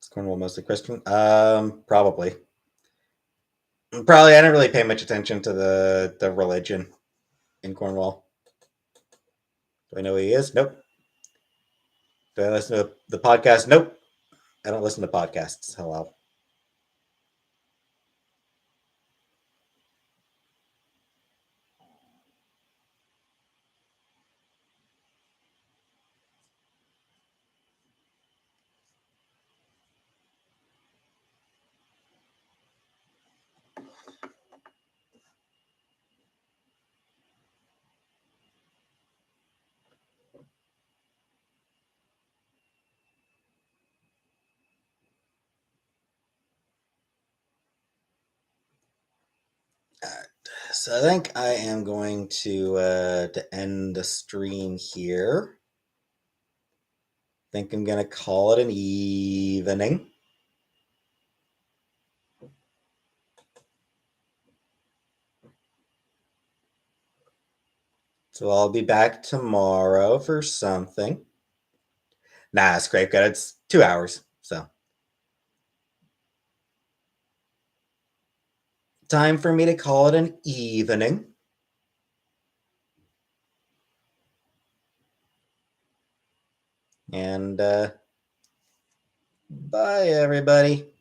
Is Cornwall mostly Christian? Probably. Probably. I didn't really pay much attention to the religion in Cornwall. Do I know who he is? Nope. Do I listen to the podcast? Nope. I don't listen to podcasts. Hello. So I think I am going to end the stream here. I think I'm gonna call it an evening. So I'll be back tomorrow for something. Nah, scrape gut. It's 2 hours. So time for me to call it an evening. And bye, everybody.